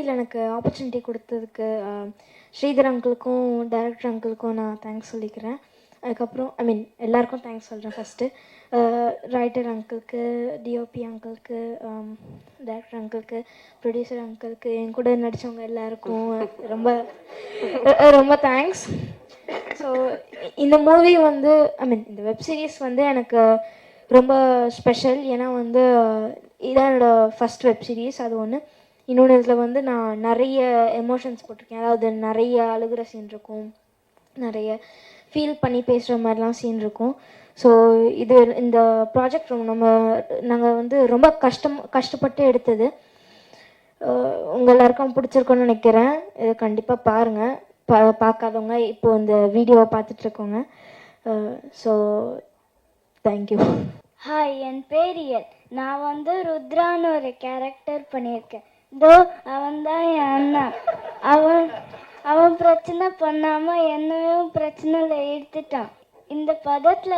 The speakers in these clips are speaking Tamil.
மூவியில் எனக்கு ஆப்பர்ச்சுனிட்டி கொடுத்ததுக்கு ஸ்ரீதர் அங்கிளுக்கும் டைரக்டர் அங்கிளுக்கும் நான் தேங்க்ஸ் சொல்லிக்கிறேன். அதுக்கப்புறம் எல்லாருக்கும் தேங்க்ஸ் சொல்கிறேன். ஃபஸ்ட்டு ரைட்டர் அங்கிளுக்கு, டிஓபி அங்கிளுக்கு, டைரக்டர் அங்கிளுக்கு, ப்ரொடியூசர் அங்கிளுக்கு, என் கூட நடித்தவங்க எல்லாருக்கும் ரொம்ப ரொம்ப தேங்க்ஸ். ஸோ இந்த மூவி வந்து இந்த வெப் சீரிஸ் வந்து எனக்கு ரொம்ப ஸ்பெஷல். ஏன்னா வந்து இதான் என்னோடய ஃபஸ்ட் வெப் சீரிஸ், அது ஒன்று. இன்னொன்று இதில் வந்து நான் நிறைய எமோஷன்ஸ் போட்டிருக்கேன். அதாவது நிறைய அழுகிற சீன் இருக்கும், நிறைய ஃபீல் பண்ணி பேசுகிற மாதிரிலாம் சீன் இருக்கும். ஸோ இந்த ப்ராஜெக்ட் நாங்கள் வந்து ரொம்ப கஷ்டப்பட்டு எடுத்தது. உங்கள் எல்லாருக்கும் பிடிச்சிருக்கோன்னு நினைக்கிறேன். இதை கண்டிப்பாக பாருங்கள். பார்க்காதவங்க இப்போது இந்த வீடியோவை பார்த்துட்ருக்கோங்க. So thank you. ஹாய், என் பேர் எல். நான் வந்து ருத்ரான்னு ஒரு கேரக்டர் பண்ணியிருக்கேன். இதோ அவன் தான் என் அண்ணன். அவன் பிரச்சனை பண்ணாமல் என்னையும் பிரச்சனையில் எடுத்துட்டான். இந்த படத்தில்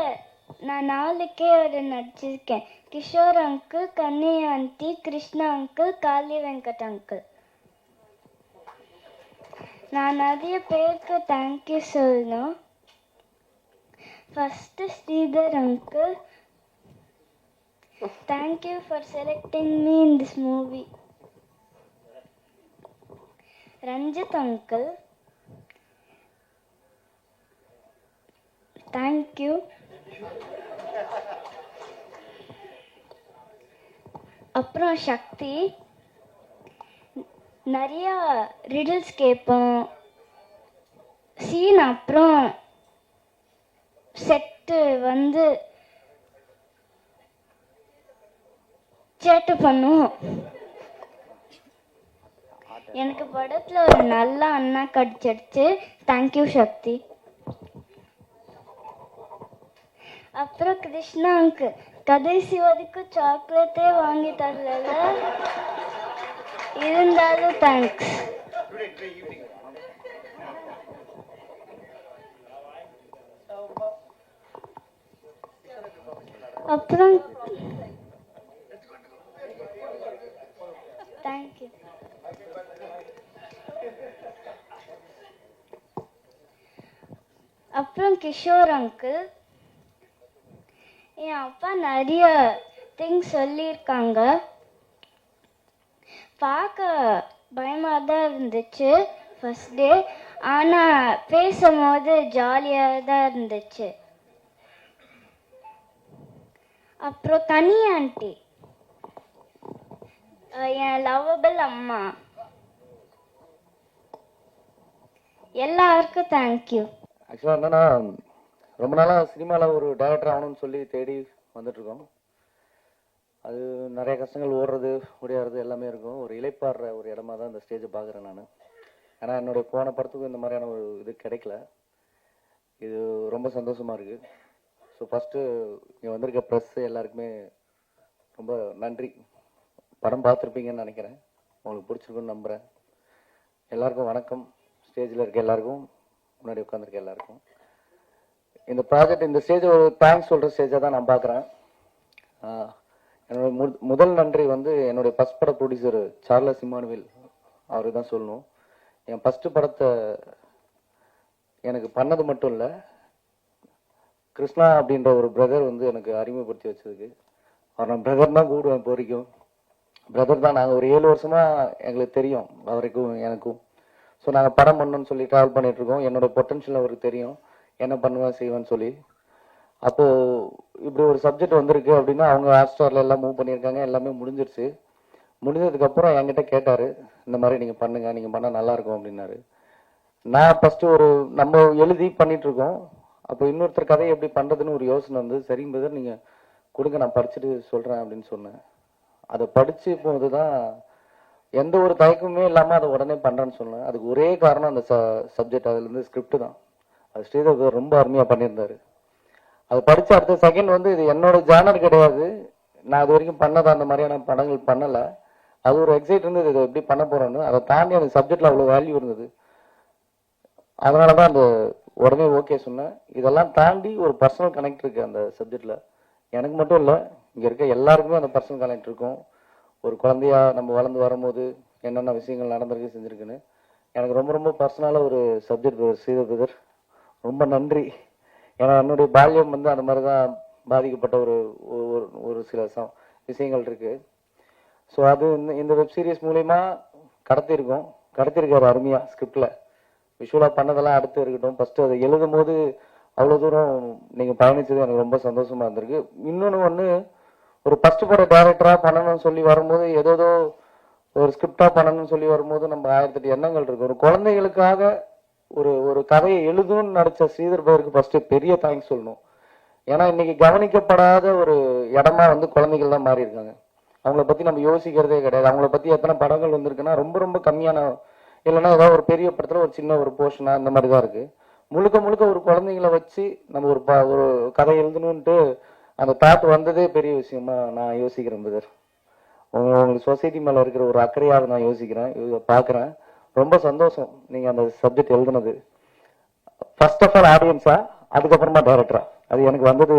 நான் 4 ஒரு நடிச்சிருக்கேன். கிஷோர் அங்கிள், கன்னி ஆண்டி, கிருஷ்ணா அங்கிள், காளி வெங்கட் அங்கிள். நான் நிறைய பேருக்கு தேங்க்யூ சொல்லணும். First Sridhar uncle, thank you for selecting me in this movie. Ranjit uncle, thank you. அப்புறம் சக்தி, நிறைய ரிடில்ஸ் கேட்போம் சீன். அப்புறம் செட்டு வந்து சேட்டை பண்ணுவோம். எனக்கு படத்தில் ஒரு நல்ல அண்ணா கிடைச்சிடுச்சு. தேங்க்யூ சக்தி. அப்புறம் கிருஷ்ணா அங்கு கடைசி வரைக்கும் சாக்லேட்டே வாங்கி தரல, இருந்தாலும் தேங்க்ஸ். அப்புறம் தேங்க்யூ. அப்புறம் கிஷோர் அங்கிள், என் அப்பா நிறைய திங்ஸ் சொல்லியிருக்காங்க. பார்க்க பயமாக தான் இருந்துச்சு ஃபஸ்ட் டே, ஆனால் பேசும்போது ஜாலியாக தான் இருந்துச்சு. அப்புறம் கனி ஆண்டி, என் லவ்வபிள் அம்மா. எல்லாருக்கும் தேங்க்யூ. ஆக்சுவலாக என்னன்னா, ரொம்ப நாளாக சினிமாவில் ஒரு டைரக்டர் ஆகணும்னு சொல்லி தேடி வந்துட்டுருக்கோம். அது நிறைய கஷ்டங்கள், ஓடுறது ஓடியாடுறது எல்லாமே இருக்கும். ஒரு இளைப்பாடுற ஒரு இடமா தான் இந்த ஸ்டேஜை பார்க்குறேன் நான். ஏன்னா என்னுடைய போன படத்துக்கும் இந்த மாதிரியான ஒரு இது கிடைக்கல. இது ரொம்ப சந்தோஷமாக இருக்குது. ஸோ ஃபஸ்ட்டு இங்கே வந்திருக்க ப்ரெஸ்ஸு எல்லாருக்குமே ரொம்ப நன்றி. படம் பார்த்துருப்பீங்கன்னு நினைக்கிறேன், உங்களுக்கு பிடிச்சிருக்குன்னு நம்புகிறேன். எல்லாருக்கும் வணக்கம். ஸ்டேஜில் இருக்க எல்லாருக்கும், முன்னாடி உட்காந்துருக்க எல்லாருக்கும். இந்த ப்ராஜெக்ட், இந்த ஸ்டேஜ் ஒரு தேங்க்ஸ் சொல்கிற ஸ்டேஜாக தான் நான் பார்க்குறேன். என்னோட முதல் நன்றி வந்து என்னுடைய ஃபஸ்ட் பட ப்ரொடியூசர் சார்லஸ் இமானுவேல், அவருக்கு தான் சொல்லணும். என் ஃபஸ்ட்டு படத்தை எனக்கு பண்ணது மட்டும் இல்லை, கிருஷ்ணா அப்படின்ற ஒரு பிரதர் வந்து எனக்கு அறிமுகப்படுத்தி வச்சதுக்கு. அவர் நான் பிரதர் தான் கூடுவேன். இப்போ வரைக்கும் பிரதர் தான். நாங்கள் ஒரு 7 வருஷமாக எங்களுக்கு தெரியும், அவருக்கும் எனக்கும். ஸோ நாங்கள் படம் பண்ணணும்னு சொல்லி ட்ராவல் பண்ணிகிட்ருக்கோம். என்னோட பொட்டன்ஷியல் அவருக்கு தெரியும், என்ன பண்ணுவேன் செய்வேன்னு சொல்லி. அப்போது இப்படி ஒரு சப்ஜெக்ட் வந்திருக்கு அப்படின்னா, அவங்க ஹாட்ஸ்டாரில் எல்லாம் மூவ் பண்ணியிருக்காங்க, எல்லாமே முடிஞ்சிருச்சு. முடிஞ்சதுக்கப்புறம் என்கிட்ட கேட்டார், இந்த மாதிரி நீங்கள் பண்ணுங்கள், நீங்கள் பண்ணால் நல்லாயிருக்கும் அப்படின்னாரு. நான் ஃபஸ்ட்டு ஒரு நம்ம எழுதி பண்ணிகிட்ருக்கோம். அப்போ இன்னொருத்தர் கதையை எப்படி பண்ணுறதுன்னு ஒரு யோசனை வந்து, சரி பிரதர் நீங்கள் கொடுங்க, நான் படிச்சுட்டு சொல்கிறேன் அப்படின்னு சொன்னேன். அதை படித்து போது தான் எந்த ஒரு தயக்கமே இல்லாமல் அதை உடனே பண்ணுறேன்னு சொன்னேன். அதுக்கு ஒரே காரணம் அந்த சப்ஜெக்ட், அதுலேருந்து ஸ்கிரிப்ட் தான். அது ஸ்ரீதர் ரொம்ப அருமையாக பண்ணியிருந்தார். அது படித்த அடுத்த செகண்ட் வந்து, இது என்னோட ஜானர் கிடையாது, நான் அது வரைக்கும் பண்ணதை அந்த மாதிரியான படங்கள் பண்ணலை. அது ஒரு எக்ஸைட் இருந்தது, இதை எப்படி பண்ண போகிறோன்னு. அதை தாண்டி அந்த சப்ஜெக்டில் அவ்வளோ வேல்யூ இருந்தது. அதனால தான் அந்த உடனே ஓகே சொன்னேன். இதெல்லாம் தாண்டி ஒரு பர்சனல் கனெக்ட் இருக்குது அந்த சப்ஜெக்டில். எனக்கு மட்டும் இல்லை, இங்கே இருக்க எல்லாருக்குமே அந்த பர்சனல் கனெக்ட் இருக்கும். ஒரு குழந்தையா நம்ம வளர்ந்து வரும்போது என்னென்ன விஷயங்கள் நடந்திருக்கு செஞ்சுருக்குன்னு. எனக்கு ரொம்ப ரொம்ப பர்சனலாக ஒரு சப்ஜெக்ட் ஸ்ரீதர் பிரதர், ரொம்ப நன்றி. ஏன்னா என்னுடைய பால்யம் வந்து அந்த மாதிரி தான் பாதிக்கப்பட்ட ஒரு ஒரு சில விஷயங்கள் இருக்கு. ஸோ அது இந்த வெப் சீரிஸ் மூலயமா கடத்திருக்காரு அருமையாக. ஸ்கிரிப்டில் விஷுவலாக பண்ணதெல்லாம் அடுத்து இருக்கட்டும். ஃபஸ்ட்டு அதை எழுதும் போது அவ்வளோ தூரம் நீங்கள் பயணிச்சது எனக்கு ரொம்ப சந்தோஷமாக இருந்திருக்கு. இன்னொன்று ஒரு ஃபஸ்ட்டு படம் டைரக்டராக பண்ணணும்னு சொல்லி வரும்போது ஏதோ ஒரு ஸ்கிரிப்டாக பண்ணணும்னு சொல்லி வரும்போது நம்ம 1008 எண்ணங்கள் இருக்கு. ஒரு குழந்தைகளுக்காக ஒரு கதையை எழுதணும்னு நடிச்ச ஸ்ரீதர் பேருக்கு ஃபர்ஸ்ட் பெரிய தேங்க்ஸ் சொல்லணும். ஏன்னா இன்னைக்கு கவனிக்கப்படாத ஒரு இடமா வந்து குழந்தைகள் தான் மாறி இருக்காங்க. அவங்கள பத்தி நம்ம யோசிக்கிறதே கிடையாது. அவங்கள பத்தி எத்தனை படங்கள் வந்திருக்குன்னா ரொம்ப ரொம்ப கம்மியான, இல்லைன்னா ஏதாவது ஒரு பெரிய படத்துல ஒரு சின்ன ஒரு போர்ஷனா இந்த மாதிரி தான் இருக்கு. முழுக்க முழுக்க ஒரு குழந்தைங்களை வச்சு நம்ம ஒரு கதை எழுதணும்ட்டு அந்த தாட் வந்ததே பெரிய விஷயமா நான் யோசிக்கிறேன் பிரதர். உங்களுக்கு சொசைட்டி மேல இருக்கிற ஒரு அக்கறையாக நான் யோசிக்கிறேன், பாக்குறேன். ரொம்ப சந்தோஷம் நீங்க அந்த சப்ஜெக்ட் எழுதுனது. ஃபர்ஸ்ட் ஆஃப் ஆல் ஆடியன்ஸா, அதுக்கப்புறமா டைரக்டரா, அது எனக்கு வந்தது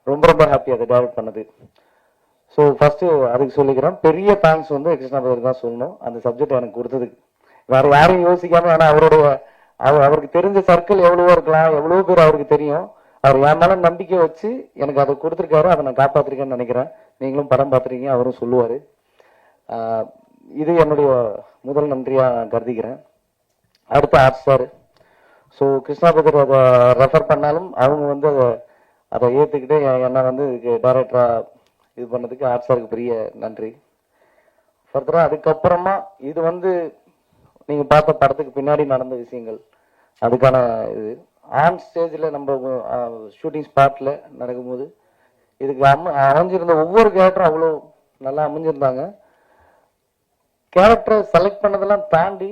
ரொம்ப ரொம்ப ஹாப்பி அதை டைரக்ட் பண்ணது. ஸோ ஃபர்ஸ்ட் அதுக்கு சொல்லிக்கிறேன். பெரிய தேங்க்ஸ் வந்து கிருஷ்ணா பிரதர் தான் சொல்லணும் அந்த சப்ஜெக்ட் எனக்கு கொடுத்ததுக்கு. வேற யாரையும் யோசிக்காம, ஏன்னா அவருக்கு தெரிஞ்ச சர்க்கிள் எவ்வளவோ இருக்கலாம், எவ்வளவு பேர் அவருக்கு தெரியும். அவர் என் மேல நம்பிக்கை வச்சு எனக்கு அதை கொடுத்துருக்காரு. அதை நான் காப்பாத்திருக்கேன்னு நினைக்கிறேன். நீங்களும் படம் பார்த்துருக்கீங்க, அவரும் சொல்லுவாரு. இது என்னுடைய முதல் நன்றியா நான் கருதிக்கிறேன். அடுத்த art sir. So Krishna brother அதை ரெஃபர் பண்ணாலும் அவங்க வந்து அதை ஏற்றுக்கிட்டு என்னை வந்து இதுக்கு டைரக்டரா இது பண்ணதுக்கு ஆர்ட் சாருக்கு பெரிய நன்றி. ஃபர்தரா அதுக்கப்புறமா இது வந்து நீங்க பார்த்த படத்துக்கு பின்னாடி நடந்த விஷயங்கள், அதுக்கான இது ஆன் ஸ்டேஜில் நம்ம ஷூட்டிங் ஸ்பாட்ல நடக்கும்போது இதுக்கு அமைஞ்சிருந்த ஒவ்வொரு கேரக்டரும் அவ்வளோ நல்லா அமைஞ்சிருந்தாங்க. கேரக்டரை செலக்ட் பண்ணதெல்லாம் தாண்டி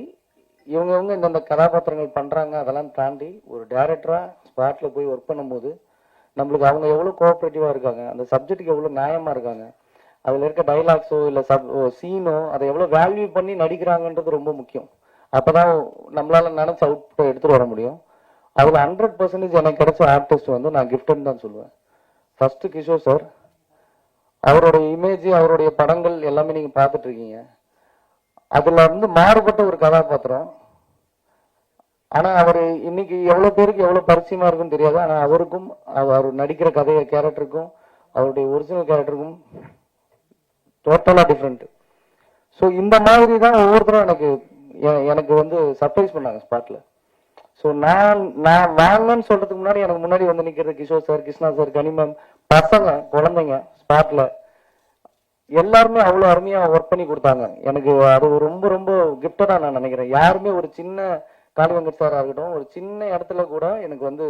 இவங்க இந்தந்த கதாபாத்திரங்கள் பண்றாங்க, அதெல்லாம் தாண்டி ஒரு டைரக்டரா ஸ்பாட்ல போய் ஒர்க் பண்ணும்போது நம்மளுக்கு அவங்க எவ்வளவு கோஆபரேட்டிவா இருக்காங்க, அந்த சப்ஜெக்டுக்கு எவ்வளவு நியாயமா இருக்காங்க, அதுல இருக்க டைலாக்ஸோ இல்ல சீனோ அதை எவ்வளவு வேல்யூ பண்ணி நடிக்கிறாங்கன்றது ரொம்ப முக்கியம். அப்பதான் நம்மளால நினைச்ச அவுட்புட் எடுத்துட்டு வர முடியும். அதுல 100% எனக்கு கிடைச்ச ஆர்டிஸ்ட் வந்து நான் கிஃப்ட்னு தான் சொல்லுவேன். ஃபர்ஸ்ட் கிஷோர் சார், அவருடைய இமேஜ், அவருடைய படங்கள் எல்லாமே நீங்க பார்த்துட்டு இருக்கீங்க. அதுல இருந்து மாறுபட்ட ஒரு கதாபாத்திரம். ஆனா அவரு இன்னைக்கு எவ்வளவு பேருக்கு எவ்வளவு பரிச்சயமா இருக்குன்னு தெரியாது. ஆனா அவருக்கும் அவர் நடிக்கிற கதைய கேரக்டருக்கும் அவருடைய ஒரிஜினல் கேரக்டருக்கும் டோட்டலா டிஃப்ரெண்ட். ஸோ இந்த மாதிரி தான் ஒவ்வொருத்தரும் எனக்கு வந்து சர்ப்ரைஸ் பண்ணாங்க ஸ்பாட்ல. ஸோ நான் வாங்கன்னு சொல்றதுக்கு முன்னாடி எனக்கு முன்னாடி வந்து நிக்கிறது கிஷோர் சார், கிருஷ்ணா சார், கனிமம், பசங்க, குழந்தைங்க ஸ்பாட்ல எல்லாருமே அவ்வளவு அருமையா ஒர்க் பண்ணி கொடுத்தாங்க. எனக்கு அது ரொம்ப ரொம்ப கிஃப்டடா நான் நினைக்கிறேன். யாருமே ஒரு சின்ன காளிவெங்கட் சாரா இருக்கட்டும், ஒரு சின்ன இடத்துல கூட எனக்கு வந்து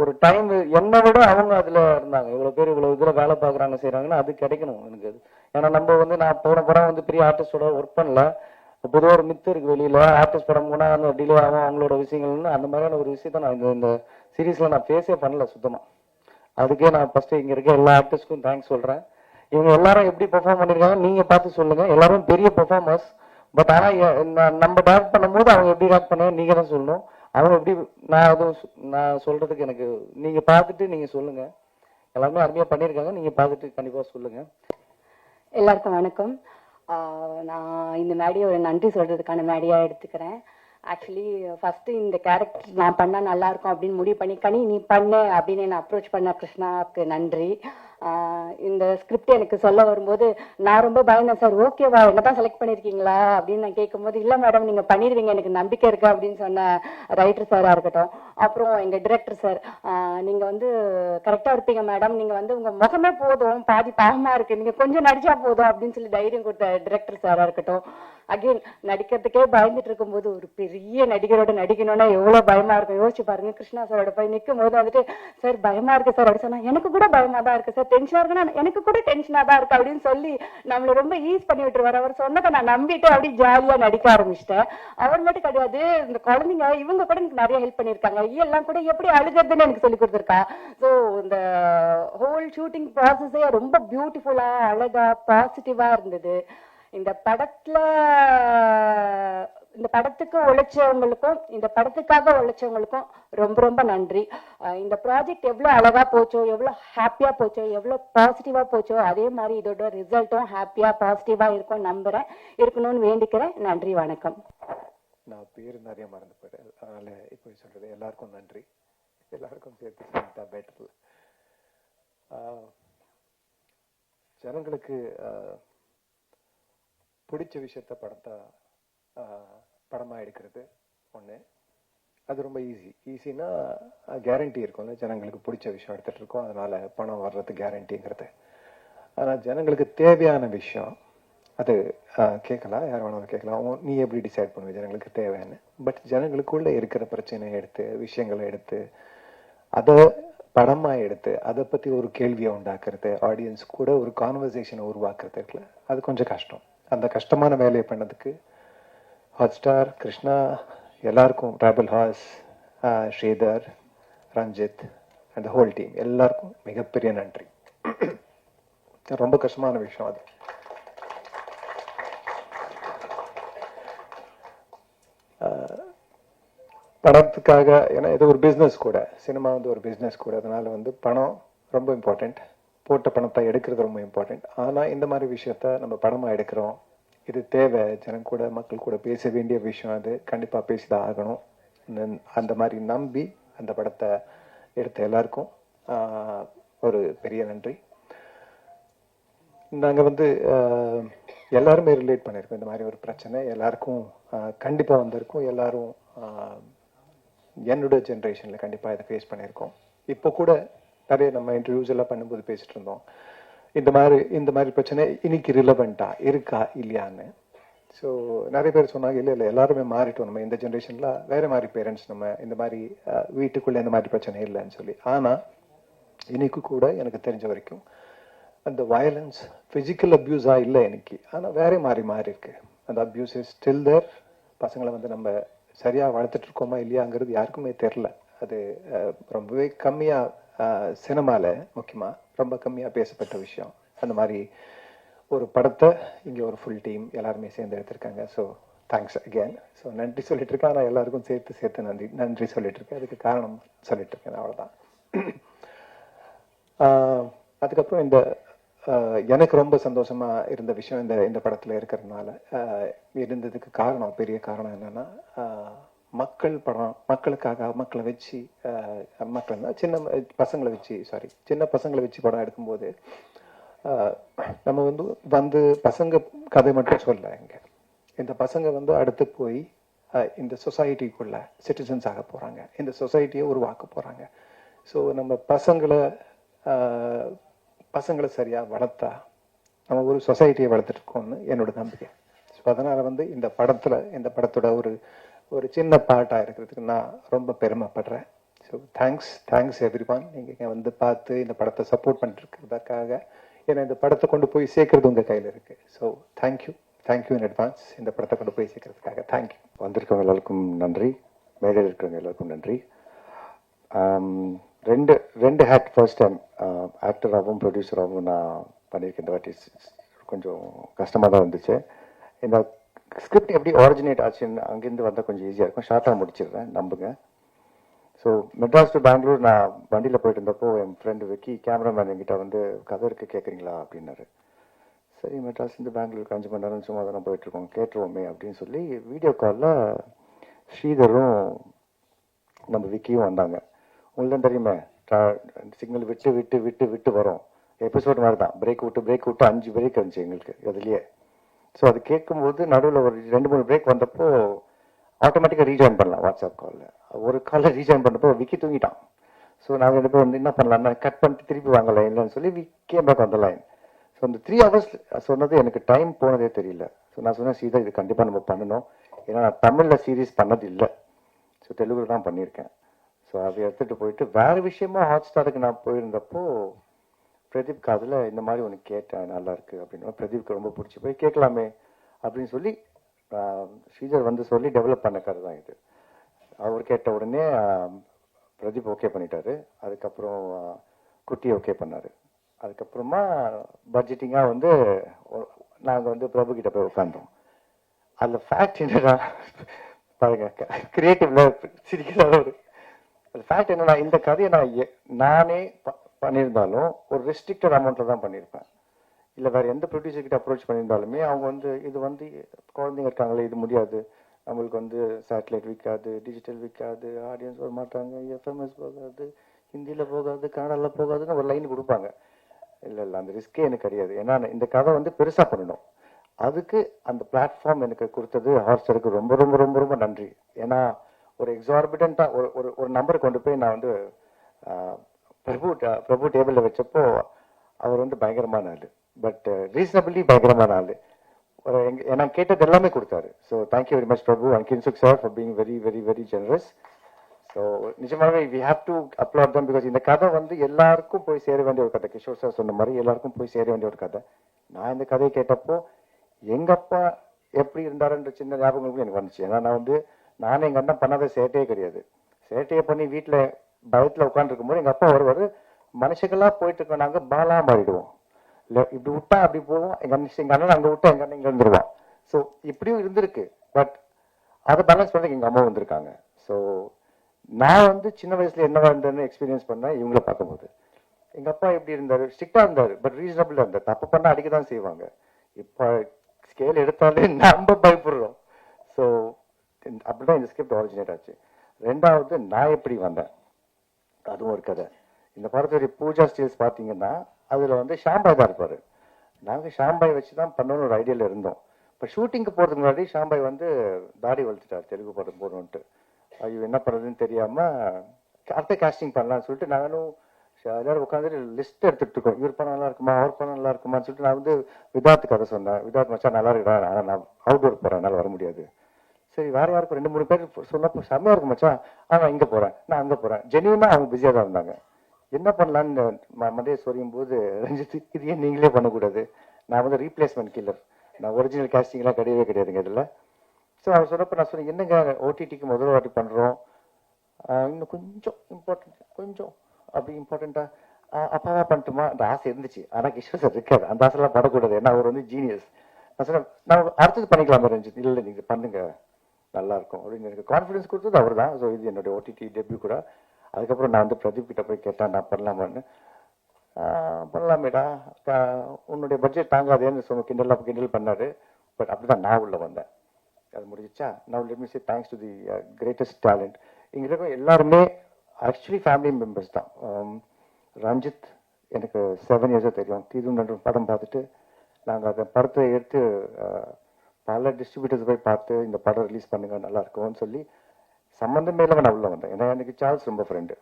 ஒரு டைம் என்னை விட அவங்க அதுல இருந்தாங்க. இவ்வளவு பேர் இவ்வளவு இதுல வேலை பாக்குறாங்க செய்யறாங்கன்னா அது கிடைக்கணும் எனக்கு அது. ஏன்னா நம்ம வந்து நான் போன படம் வந்து பெரிய ஆர்டிஸ்டோட ஒர்க் பண்ணல. பொதுவாக ஒரு மித்து இருக்கு வெளியில, ஆர்டிஸ்ட் படம் போனா அந்த டிலே ஆகும் அவங்களோட விஷயங்கள்னு, அந்த மாதிரியான ஒரு விஷயத்த நான் இந்த சீரீஸ்ல நான் ஃபேஸே பண்ணல சுத்தமா. அதுக்கே நான் ஃபர்ஸ்ட் இங்க இருக்க எல்லா ஆர்டிஸ்ட்க்கும் தேங்க்ஸ் சொல்றேன். இவங்க எல்லாரும் எப்படி பெர்ஃபார்ம் பண்ணிருக்காங்க நீங்க பார்த்து சொல்லுங்க. எல்லாரும் பெரிய பெர்ஃபார்மர்ஸ். பட் ஆனா நம்ம டைரக்ட் பண்ணும்போது அவங்க எப்படி டைரக்ட் பண்ண நீங்க தான் சொல்லணும். அவங்க எப்படி நான் சொல்றதுக்கு எனக்கு நீங்க பார்த்துட்டு நீங்க சொல்லுங்க. எல்லாருமே அருமையா பண்ணிருக்காங்க, நீங்க பார்த்துட்டு கண்டிப்பா சொல்லுங்க. எல்லாருக்கும் வணக்கம். நான் இந்த மேடையை ஒரு நன்றி சொல்றதுக்கான மேடையா எடுத்துக்கிறேன். ஆக்சுவலி ஃபர்ஸ்ட் இந்த கேரக்டர் நான் பண்ணா நல்லா இருக்கும் அப்படின்னு முடிவு பண்ணி கனி நீ பண்ணு அப்படின்னு என்ன அப்ரோச் பண்ண கிருஷ்ணாவுக்கு நன்றி. இந்த ஸ்கிரிப்ட் எனக்கு சொல்ல வரும்போது நான் ரொம்ப பயந்தேன். சார் ஓகேவா என்னதான் செலக்ட் பண்ணிருக்கீங்களா அப்படின்னு நான் கேட்கும்போது இல்ல மேடம் நீங்க பண்ணிடுவீங்க எனக்கு நம்பிக்கை இருக்கு அப்படின்னு சொன்ன ரைட்டர் சாரா இருக்கட்டும். அப்புறம் எங்க டிரெக்டர் சார், நீங்க வந்து கரெக்டா இருப்பீங்க மேடம், நீங்க வந்து உங்க முகமே போதும் பாதி பாவமா இருக்கு, நீங்க கொஞ்சம் நடிச்சா போதும் அப்படின்னு சொல்லி தைரியம் கொடுத்த டிரெக்டர் சாரா இருக்கட்டும். அகைன் நடிக்கிறதுக்கே பயந்துட்டு இருக்கும்போது ஒரு பெரிய நடிகரோட நடிக்கணும்னா எவ்வளவு பயமா இருக்கும் யோசிச்சு பாருங்க. கிருஷ்ணா சாரோட போய் நிற்கும் போது வந்துட்டு சார் பயமா இருக்கு சார் அப்படி சொன்னா எனக்கு கூட பயமா தான் இருக்கு சார், டென்ஷனா இருக்குன்னா எனக்கு கூட டென்ஷனா தான் இருக்கு அப்படின்னு சொல்லி நம்மள ரொம்ப ஈஸ் பண்ணி விட்டுருவாரு. அவர் சொன்னதை நான் நம்பிட்டு அப்படி ஜாலியா நடிக்க ஆரம்பிச்சிட்டேன். அவர் மட்டும் கிடையாது, இந்த குழந்தைங்க இவங்க கூட எனக்கு நிறைய ஹெல்ப் பண்ணிருக்காங்க. எல்லாம் கூட எப்படி அழுகிறதுன்னு எனக்கு சொல்லி கொடுத்துருக்கா. ஸோ இந்த ஹோல் ஷூட்டிங் ப்ராசஸே ரொம்ப பியூட்டிஃபுல்லா அழகா பாசிட்டிவா இருந்தது. இந்த படத்துல இந்த படத்துக்கு உழைச்சவங்களுக்கும் இந்த படத்துக்காக உழைச்சவங்களுக்கும் ரொம்ப ரொம்ப நன்றி. இந்த ப்ராஜெக்ட் எவ்வளோ அழகா போச்சோ, எவ்வளோ ஹாப்பியா போச்சோ, எவ்வளோ பாசிட்டிவா போச்சோ, அதே மாதிரி இதோட ரிசல்ட்டும் ஹாப்பியா பாசிட்டிவா இருக்கும் நம்புறேன், இருக்கணும்னு வேண்டிக்கிறேன். நன்றி, வணக்கம். நான் பேர் நிறைய மறந்து போயிட்டேன், அதனால இப்போ சொல்றது எல்லாருக்கும் நன்றி. எல்லாருக்கும் சேர்த்து சொல்லிட்டா பெட்டர். ஜனங்களுக்கு பிடிச்ச விஷயத்த படமாக எடுக்கிறது ஒன்று, அது ரொம்ப ஈஸினா கேரண்டி இருக்கும்ல, ஜனங்களுக்கு பிடிச்ச விஷயம் எடுத்துகிட்டு இருக்கோம், அதனால பணம் வர்றது கேரண்டிங்கிறது. ஆனால் ஜனங்களுக்கு தேவையான விஷயம் அது கேட்கலாம், யார் வேணாலும் கேட்கலாம், நீ எப்படி டிசைட் பண்ணுவ ஜனங்களுக்கு தேவைன்னு. பட் ஜனங்களுக்குள்ள இருக்கிற பிரச்சனையை எடுத்து, விஷயங்களை எடுத்து, அதை படமாக எடுத்து அதை பற்றி ஒரு கேள்வியை உண்டாக்குறது, ஆடியன்ஸ் கூட ஒரு கான்வர்சேஷனை உருவாக்குறது இருக்குல்ல, அது கொஞ்சம் கஷ்டம். அந்த கஷ்டமான வேலையை பண்ணதுக்கு ஹாட்ஸ்டார், கிருஷ்ணா, எல்லாருக்கும், Tribal Horse, Sridhar, Ranjith and whole team எல்லாருக்கும் மிகப்பெரிய நன்றி. ரொம்ப கஷ்டமான விஷயம் அது. படத்துக்காக, ஏன்னா இது ஒரு பிஸ்னஸ் கூட, சினிமா வந்து ஒரு பிஸ்னஸ் கூட, அதனால வந்து பணம் ரொம்ப இம்பார்ட்டண்ட், போட்ட பணத்தை எடுக்கிறது ரொம்ப இம்பார்ட்டண்ட். ஆனால் இந்த மாதிரி விஷயத்த நம்ம படமாக எடுக்கிறோம், இது தேவை, ஜனம் கூட மக்கள் கூட பேச வேண்டிய விஷயம், அது கண்டிப்பாக பேசிதான் ஆகணும். அந்த மாதிரி நம்பி அந்த படத்தை எடுத்த எல்லாருக்கும் ஒரு பெரிய நன்றி. நாங்கள் வந்து எல்லாருமே ரிலேட் பண்ணியிருக்கோம், இந்த மாதிரி ஒரு பிரச்சனை எல்லாருக்கும் கண்டிப்பாக வந்திருக்கும். எல்லாரும் என்னோட ஜென்ரேஷனில் கண்டிப்பாக இதை ஃபேஸ் பண்ணியிருக்கோம். இப்போ கூட நிறைய நம்ம இன்டர்வியூஸ் எல்லாம் பண்ணும்போது பேசிட்டு இருந்தோம், இந்த மாதிரி பிரச்சனை இன்னைக்கு ரிலவெண்ட்டா இருக்கா இல்லையான்னு. ஸோ நிறைய பேர் சொன்னாங்க, இல்லை எல்லாருமே மாறிட்டோம், நம்ம இந்த ஜென்ரேஷனில் வேற மாதிரி பேரண்ட்ஸ், நம்ம இந்த மாதிரி வீட்டுக்குள்ளே இந்த மாதிரி பிரச்சனை இல்லைன்னு சொல்லி. ஆனால் இன்னைக்கு கூட எனக்கு தெரிஞ்ச வரைக்கும் அந்த வயலன்ஸ் ஃபிசிக்கல் அப்யூஸாக இல்லை இன்னைக்கு, ஆனால் வேற மாறி இருக்கு. அந்த அப்யூஸ் இஸ் ஸ்டில் தேர். பசங்களை வந்து நம்ம சரியாக வளர்த்துட்டு இருக்கோமா இல்லையாங்கிறது யாருக்குமே தெரில. அது ரொம்பவே கம்மியாக சினிமாவில் முக்கியமாக ரொம்ப கம்மியாக பேசப்பட்ட விஷயம். அந்த மாதிரி ஒரு படத்தை இங்கே ஒரு ஃபுல் டீம் எல்லாருமே சேர்ந்து எடுத்திருக்காங்க. So thanks again. ஸோ நன்றி சொல்லிட்டு இருக்கேன், ஆனால் எல்லாருக்கும் சேர்த்து நன்றி சொல்லிட்டு இருக்கேன். அதுக்கு காரணம் சொல்லிட்டு இருக்கேன், அவ்வளோதான். அதுக்கப்புறம் எனக்கு ரொம்ப சந்தோஷமா இருந்த விஷயம் இந்த படத்துல இருக்கிறதுனால இருந்ததுக்கு காரணம், பெரிய காரணம் என்னன்னா, மக்களுக்காக மக்களை வச்சு, சின்ன பசங்களை வச்சு படம் எடுக்கும்போது நம்ம வந்து பசங்க கதை மட்டும் சொல்ல, இந்த பசங்க அடுத்து போய் இந்த சொசைட்டிக்குள்ள சிட்டிசன்ஸ் ஆக போறாங்க, இந்த சொசைட்டியை உருவாக்க போறாங்க. ஸோ நம்ம பசங்களை சரியா வளர்த்தா நம்ம ஒரு சொசைட்டியை வளர்த்துட்டு இருக்கோம்னு என்னோட நம்பிக்கை. ஸோ அதனால இந்த படத்தோட ஒரு சின்ன பார்ட்டாக இருக்கிறதுக்கு நான் ரொம்ப பெருமைப்படுறேன். So thanks everyone. நீங்கள் பார்த்து இந்த படத்தை சப்போர்ட் பண்ணிட்டு இருக்கிறதுக்காக. ஏன்னா இந்த படத்தை கொண்டு போய் சேர்க்கறது உங்கள் கையில் இருக்கு. ஸோ தேங்க்யூ இன் அட்வான்ஸ் இந்த படத்தை கொண்டு போய் சேர்க்கறதுக்காக. தேங்க்யூ. வந்திருக்கவங்க எல்லாருக்கும் நன்றி, மேடையில் இருக்கிறவங்க எல்லாருக்கும் நன்றி. ரெண்டு ஹேட் ஃபர்ஸ்ட் டைம் ஆக்டராகவும் ப்ரொடியூசராகவும் நான் பண்ணியிருக்கேன். இந்த வாட்டி கொஞ்சம் கஷ்டமாக தான் இருந்துச்சு. இந்த ஸ்கிரிப்ட் எப்படி ஆரிஜினேட் ஆச்சுன்னு அங்கேருந்து வந்தால் கொஞ்சம் ஈஸியாக இருக்கும். ஷார்ட்டாக முடிச்சிடுறேன், நம்புங்க. ஸோ மெட்ராஸ் டு பெங்களூர் நான் வண்டியில் போயிட்டு இருந்தப்போ என் ஃப்ரெண்டு விக்கி கேமராமேன் என்கிட்ட கதை இருக்கு கேட்குறீங்களா அப்படின்னாரு. சரி, மெட்ராஸ்லேருந்து பெங்களூருக்கு 5 மணி நேரம் சும்மா தானே போயிட்டுருக்கோம், கேட்டுருவோமே அப்படின்னு சொல்லி வீடியோ காலில் ஸ்ரீதரும் நம்ம விக்கியும் வந்தாங்க. உங்களுக்கு தான் தெரியுமே, சிக்னல் விட்டு விட்டு விட்டு விட்டு வரும், எபிசோட் மாதிரி தான், பிரேக் விட்டு 5 பிரேக் இருந்துச்சு எங்களுக்கு அதுலேயே. ஸோ அது கேட்கும்போது நடுவில் ஒரு 2-3 பிரேக் வந்தப்போ ஆட்டோமேட்டிக்காக ரீஜாயின் பண்ணலாம் வாட்ஸ்அப் காலில். ஒரு காலில் ரீஜாயின் பண்ணப்போ விக்கி தூங்கிட்டான். ஸோ நாங்கள் 2 பேரும் என்ன பண்ணலாம்னா கட் பண்ணிட்டு திருப்பி வாங்க லைன்லன்னு சொல்லி we came back on the line. So அந்த 3 hours சொன்னது எனக்கு டைம் போனதே தெரியல. ஸோ நான் சொன்னேன், சீதா இது கண்டிப்பாக நம்ம பண்ணணும், ஏன்னா நான் தமிழில் சீரீஸ் பண்ணது இல்லை, ஸோ தெலுங்குல தான் பண்ணியிருக்கேன். ஸோ அதை எடுத்துகிட்டு போயிட்டு வேறு விஷயமா ஹாட் ஸ்டாருக்கு நான் போயிருந்தப்போ பிரதீப் காதில் இந்த மாதிரி ஒன்று கேட்டேன், நல்லா இருக்கு அப்படின்னு. பிரதீப்க்கு ரொம்ப பிடிச்சி போய் கேட்கலாமே அப்படின்னு சொல்லி ஸ்ரீதர் சொல்லி டெவலப் பண்ண கதை தான் இது. அவர் கேட்ட உடனே பிரதீப் ஓகே பண்ணிட்டாரு. அதுக்கப்புறம் குட்டி ஓகே பண்ணாரு. அதுக்கப்புறமா பட்ஜெட்டிங்காக நாங்கள் பிரபு கிட்ட போய் உட்காந்தோம். அதில் ஃபேக்ட் என்னன்னா பாருங்க, கிரியேட்டிவ்ல சிரிக்கிறாரு. அது ஃபேக்ட் என்னன்னா, இந்த கதையை நானே பண்ணியிருந்தாலும் ஒரு ரெஸ்ட்ரிக்டட் அமௌண்ட்டில் தான் பண்ணியிருப்பேன். இல்லை வேறு எந்த ப்ரொடியூசர் கிட்ட அப்ரோச் பண்ணியிருந்தாலுமே அவங்க வந்து இது வந்து குழந்தைங்க இருக்காங்களே, இது முடியாது, நம்மளுக்கு வந்து சேட்டலைட் விற்காது, டிஜிட்டல் விற்காது, ஆடியன்ஸ் வர மாட்டாங்க, எஃப்எம்எஸ் போகாது, ஹிந்தியில் போகாது, கன்னடாவில் போகாதுன்னு ஒரு லைன் கொடுப்பாங்க. இல்லை இல்லை, அந்த ரிஸ்கே எனக்கு கிடையாது. ஏன்னா இந்த கதை வந்து பெருசாக பண்ணணும். அதுக்கு அந்த பிளாட்ஃபார்ம் எனக்கு கொடுத்தது ஹாட்ஸ்டாருக்கு ரொம்ப ரொம்ப ரொம்ப ரொம்ப நன்றி. ஏன்னா ஒரு எக்ஸார்பிட்டண்ட்டாக ஒரு ஒரு நம்பரை கொண்டு போய் நான் வந்து பிரபு டேபிளில் வச்சப்போ அவர் வந்து பயங்கரமான ஆள், பட் ரீசனபிளி பயங்கரமான ஆள். நான் கேட்டது எல்லாமே கொடுத்தாரு. So thank you very much Prabhu and Kinshuk sir for being very very very generous. So நிஜமாவே we have to applaud them, because இந்த கதை வந்து எல்லாருக்கும் போய் சேர வேண்டிய ஒரு கதை. கிஷோர் சார் சொன்ன மாதிரி எல்லாருக்கும் போய் சேர வேண்டிய ஒரு கதை. நான் இந்த கதையை கேட்டப்போ எங்க அப்பா எப்படி இருந்தாருன்ற சின்ன ஞாபகம் எனக்கு வந்துச்சு. ஏன்னா நானும் எங்க அண்ணன் பண்ணாத சேட்டையே கிடையாது. சேட்டையை பண்ணி வீட்டில் பயத்தில் உட்காந்துருக்கும் போது எங்க அப்பா வருவார், மனுஷங்களாக போயிட்டு இருக்கோம், நாங்கள் பாலா மாறிடுவோம். இல்லை இப்படி விட்டா அப்படி போவோம், எங்க அண்ணன் அங்கே விட்டா எங்க அண்ணன் இங்கே இருந்துருவான். ஸோ இப்படியும் இருந்திருக்கு, பட் அதை பேலன்ஸ் பண்ண எங்க அம்மா வந்திருக்காங்க. ஸோ நான் வந்து சின்ன வயசுல என்னவா இருந்தேன்னு எக்ஸ்பீரியன்ஸ் பண்ணேன் இவங்கள பார்க்கும்போது. எங்க அப்பா எப்படி இருந்தாரு, ஸ்ட்ரிக்டா இருந்தாரு, பட் ரீசனபிளா இருந்தார். தப்பு பண்ணா அடிக்க தான் செய்வாங்க. இப்போ ஸ்கேல் எடுத்தாலே நம்ம பயப்படுறோம். ஸோ அப்படிதான் இந்த ஸ்கிரிப்ட் ஆரிஜினேட் ஆச்சு. ரெண்டாவது நான் எப்படி வந்தேன், அதுவும் ஒரு கதை. இந்த படத்துடைய பூஜா ஸ்டீல்ஸ் பார்த்தீங்கன்னா அதில் வந்து ஷாம்பாய் தான் இருப்பார். நாங்கள் ஷாம்பாய் வச்சு தான் பண்ணணும்னு ஒரு ஐடியாவில் இருந்தோம். இப்போ ஷூட்டிங்க்கு போகிறதுக்கு முன்னாடி ஷாம்பாய் வந்து தாடி வளர்த்துட்டார், தெலுங்கு படம் போடணுன்ட்டு. ஐயோ என்ன பண்ணுறதுன்னு தெரியாமல் அடுத்த காஸ்டிங் பண்ணலாம்னு சொல்லிட்டு நானும் எல்லாரும் உட்காந்துட்டு லிஸ்ட் எடுத்துட்டு இருக்கோம். இவர் படம் நல்லா இருக்குமா, அவர் படம் நல்லா இருக்குமான்னு சொல்லிட்டு நான் வந்து விதார்த்து கதை சொன்னேன். விதார்த் மச்சா நல்லா இருக்கா, நான் அவுட்டோர் போகிறேன், என்னால் வர முடியாது. சரி வேற யாருக்கும் 2-3 பேர் சொன்னப்போ செம்மையா இருக்கும் மச்சான், நான் இங்கே போகிறேன், நான் அங்கே போகிறேன். ஜென்யூனா அவங்க பிஸியாக தான் இருந்தாங்க. என்ன பண்ணலான்னு மண்டையை சொரியும் போது ரஞ்சித் இது ஏன் நீங்களே பண்ணக்கூடாது, நான் வந்து ரீப்ளேஸ்மெண்ட் கில்லர், நான் ஒரிஜினல் காஸ்டிங்லாம் கிடையவே கிடையாதுங்க இதில். ஸோ அவர் சொன்னப்போ நான் சொன்னேன், என்னங்க ஓடிடிக்கு முதல் வாட்டி பண்ணுறோம், இன்னும் கொஞ்சம் இம்பார்ட்டன்ட், கொஞ்சம் அப்படி இம்பார்ட்டண்ட்டாக அப்பாவா பண்ணட்டுமா அந்த ஆசை இருந்துச்சு. ஆனால் கிஷோர் சார் இருக்காது, அந்த ஆசைலாம் படக்கூடாது, ஏன்னா அவர் வந்து ஜீனியஸ். நான் சொன்னேன் நான் அடுத்தது பண்ணிக்கலாமா ரஞ்சித், இல்லை நீங்கள் பண்ணுங்க நல்லா இருக்கும் அப்படின்னு எனக்கு கான்ஃபிடன்ஸ் கொடுத்தது அவர் தான். ஸோ இது என்னுடைய ஓடிடி டெபியூ கூட. அதுக்கப்புறம் நான் வந்து பிரதீப் கிட்ட போய் கேட்டேன், நான் பண்ணலாமான்னு. பண்ணலாமேடா, உன்னுடைய பட்ஜெட் தாங்காதேன்னு சொன்ன கிண்டல் பண்ணாரு. பட் அப்படிதான் நான் உள்ள வந்தேன். அது முடிஞ்சிச்சா. Now let me say thanks to the greatest talent. இங்கே இருக்க எல்லாருமே ஆக்சுவலி ஃபேமிலி மெம்பர்ஸ் தான். ரஞ்சித் எனக்கு 7 இயர்ஸாக தெரியும். தீது படம் பார்த்துட்டு நாங்கள் அந்த படத்தை எடுத்து பல டிஸ்ட்ரிபியூட்டர்ஸ் போய் பார்த்து இந்த படம் ரிலீஸ் பண்ணுங்க நல்லா இருக்கும்னு சொல்லி சம்மந்தமே இல்லாமல் நான் உள்ள வந்தேன். ஏன்னா எனக்கு சார்ல்ஸ் ரொம்ப ஃப்ரெண்டு.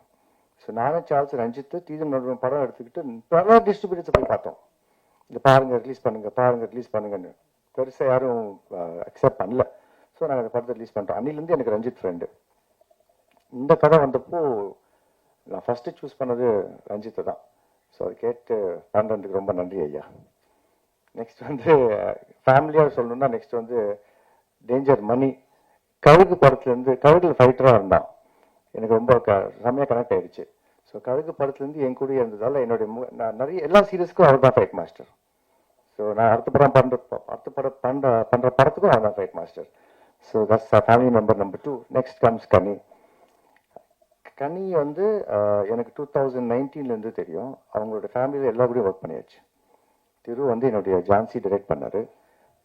ஸோ நானும் சார்ல்ஸ் ரஞ்சித்து தீது படம் எடுத்துக்கிட்டு பல டிஸ்ட்ரிபியூட்டர்ஸ் போய் பார்த்தோம். இந்த பாருங்க ரிலீஸ் பண்ணுங்க, பாருங்க ரிலீஸ் பண்ணுங்கன்னு. பெருசாக யாரும் அக்செப்ட் பண்ணல. ஸோ நாங்கள் அந்த படத்தை ரிலீஸ் பண்ணுறோம். அன்னிலேருந்து எனக்கு ரஞ்சித் ஃப்ரெண்டு. இந்த கதை வந்தப்போ நான் ஃபஸ்ட்டு சூஸ் பண்ணது ரஞ்சித்தை தான். ஸோ அது கேட்டு பண்ணுறதுக்கு ரொம்ப நன்றி ஐயா. நெக்ஸ்ட் வந்து ஃபேமிலியாக சொல்லணும்னா நெக்ஸ்ட் வந்து டேஞ்சர் மணி. கழுகு படத்துலேருந்து கழுகுல ஃபைட்டராக இருந்தான். எனக்கு ரொம்ப செம்மையாக கனெக்ட் ஆயிடுச்சு. ஸோ கழுகு படத்துலேருந்து என் கூடயே இருந்ததால் என்னுடைய நான் நிறைய எல்லா சீரியஸ்க்கும் அவர் தான் ஃபைட் மாஸ்டர். ஸோ நான் அடுத்த படம் பண்ணுற படத்துக்கும் அவர் தான் fight master. So that's family member number 2. Next comes கனி. கனி வந்து எனக்கு 2019 தெரியும். அவங்களோட ஃபேமிலியில் எல்லா கூடயும் ஒர்க் பண்ணியாச்சு. திரு வந்து என்னுடைய ஜான்சி டைரக்ட் பண்ணார்.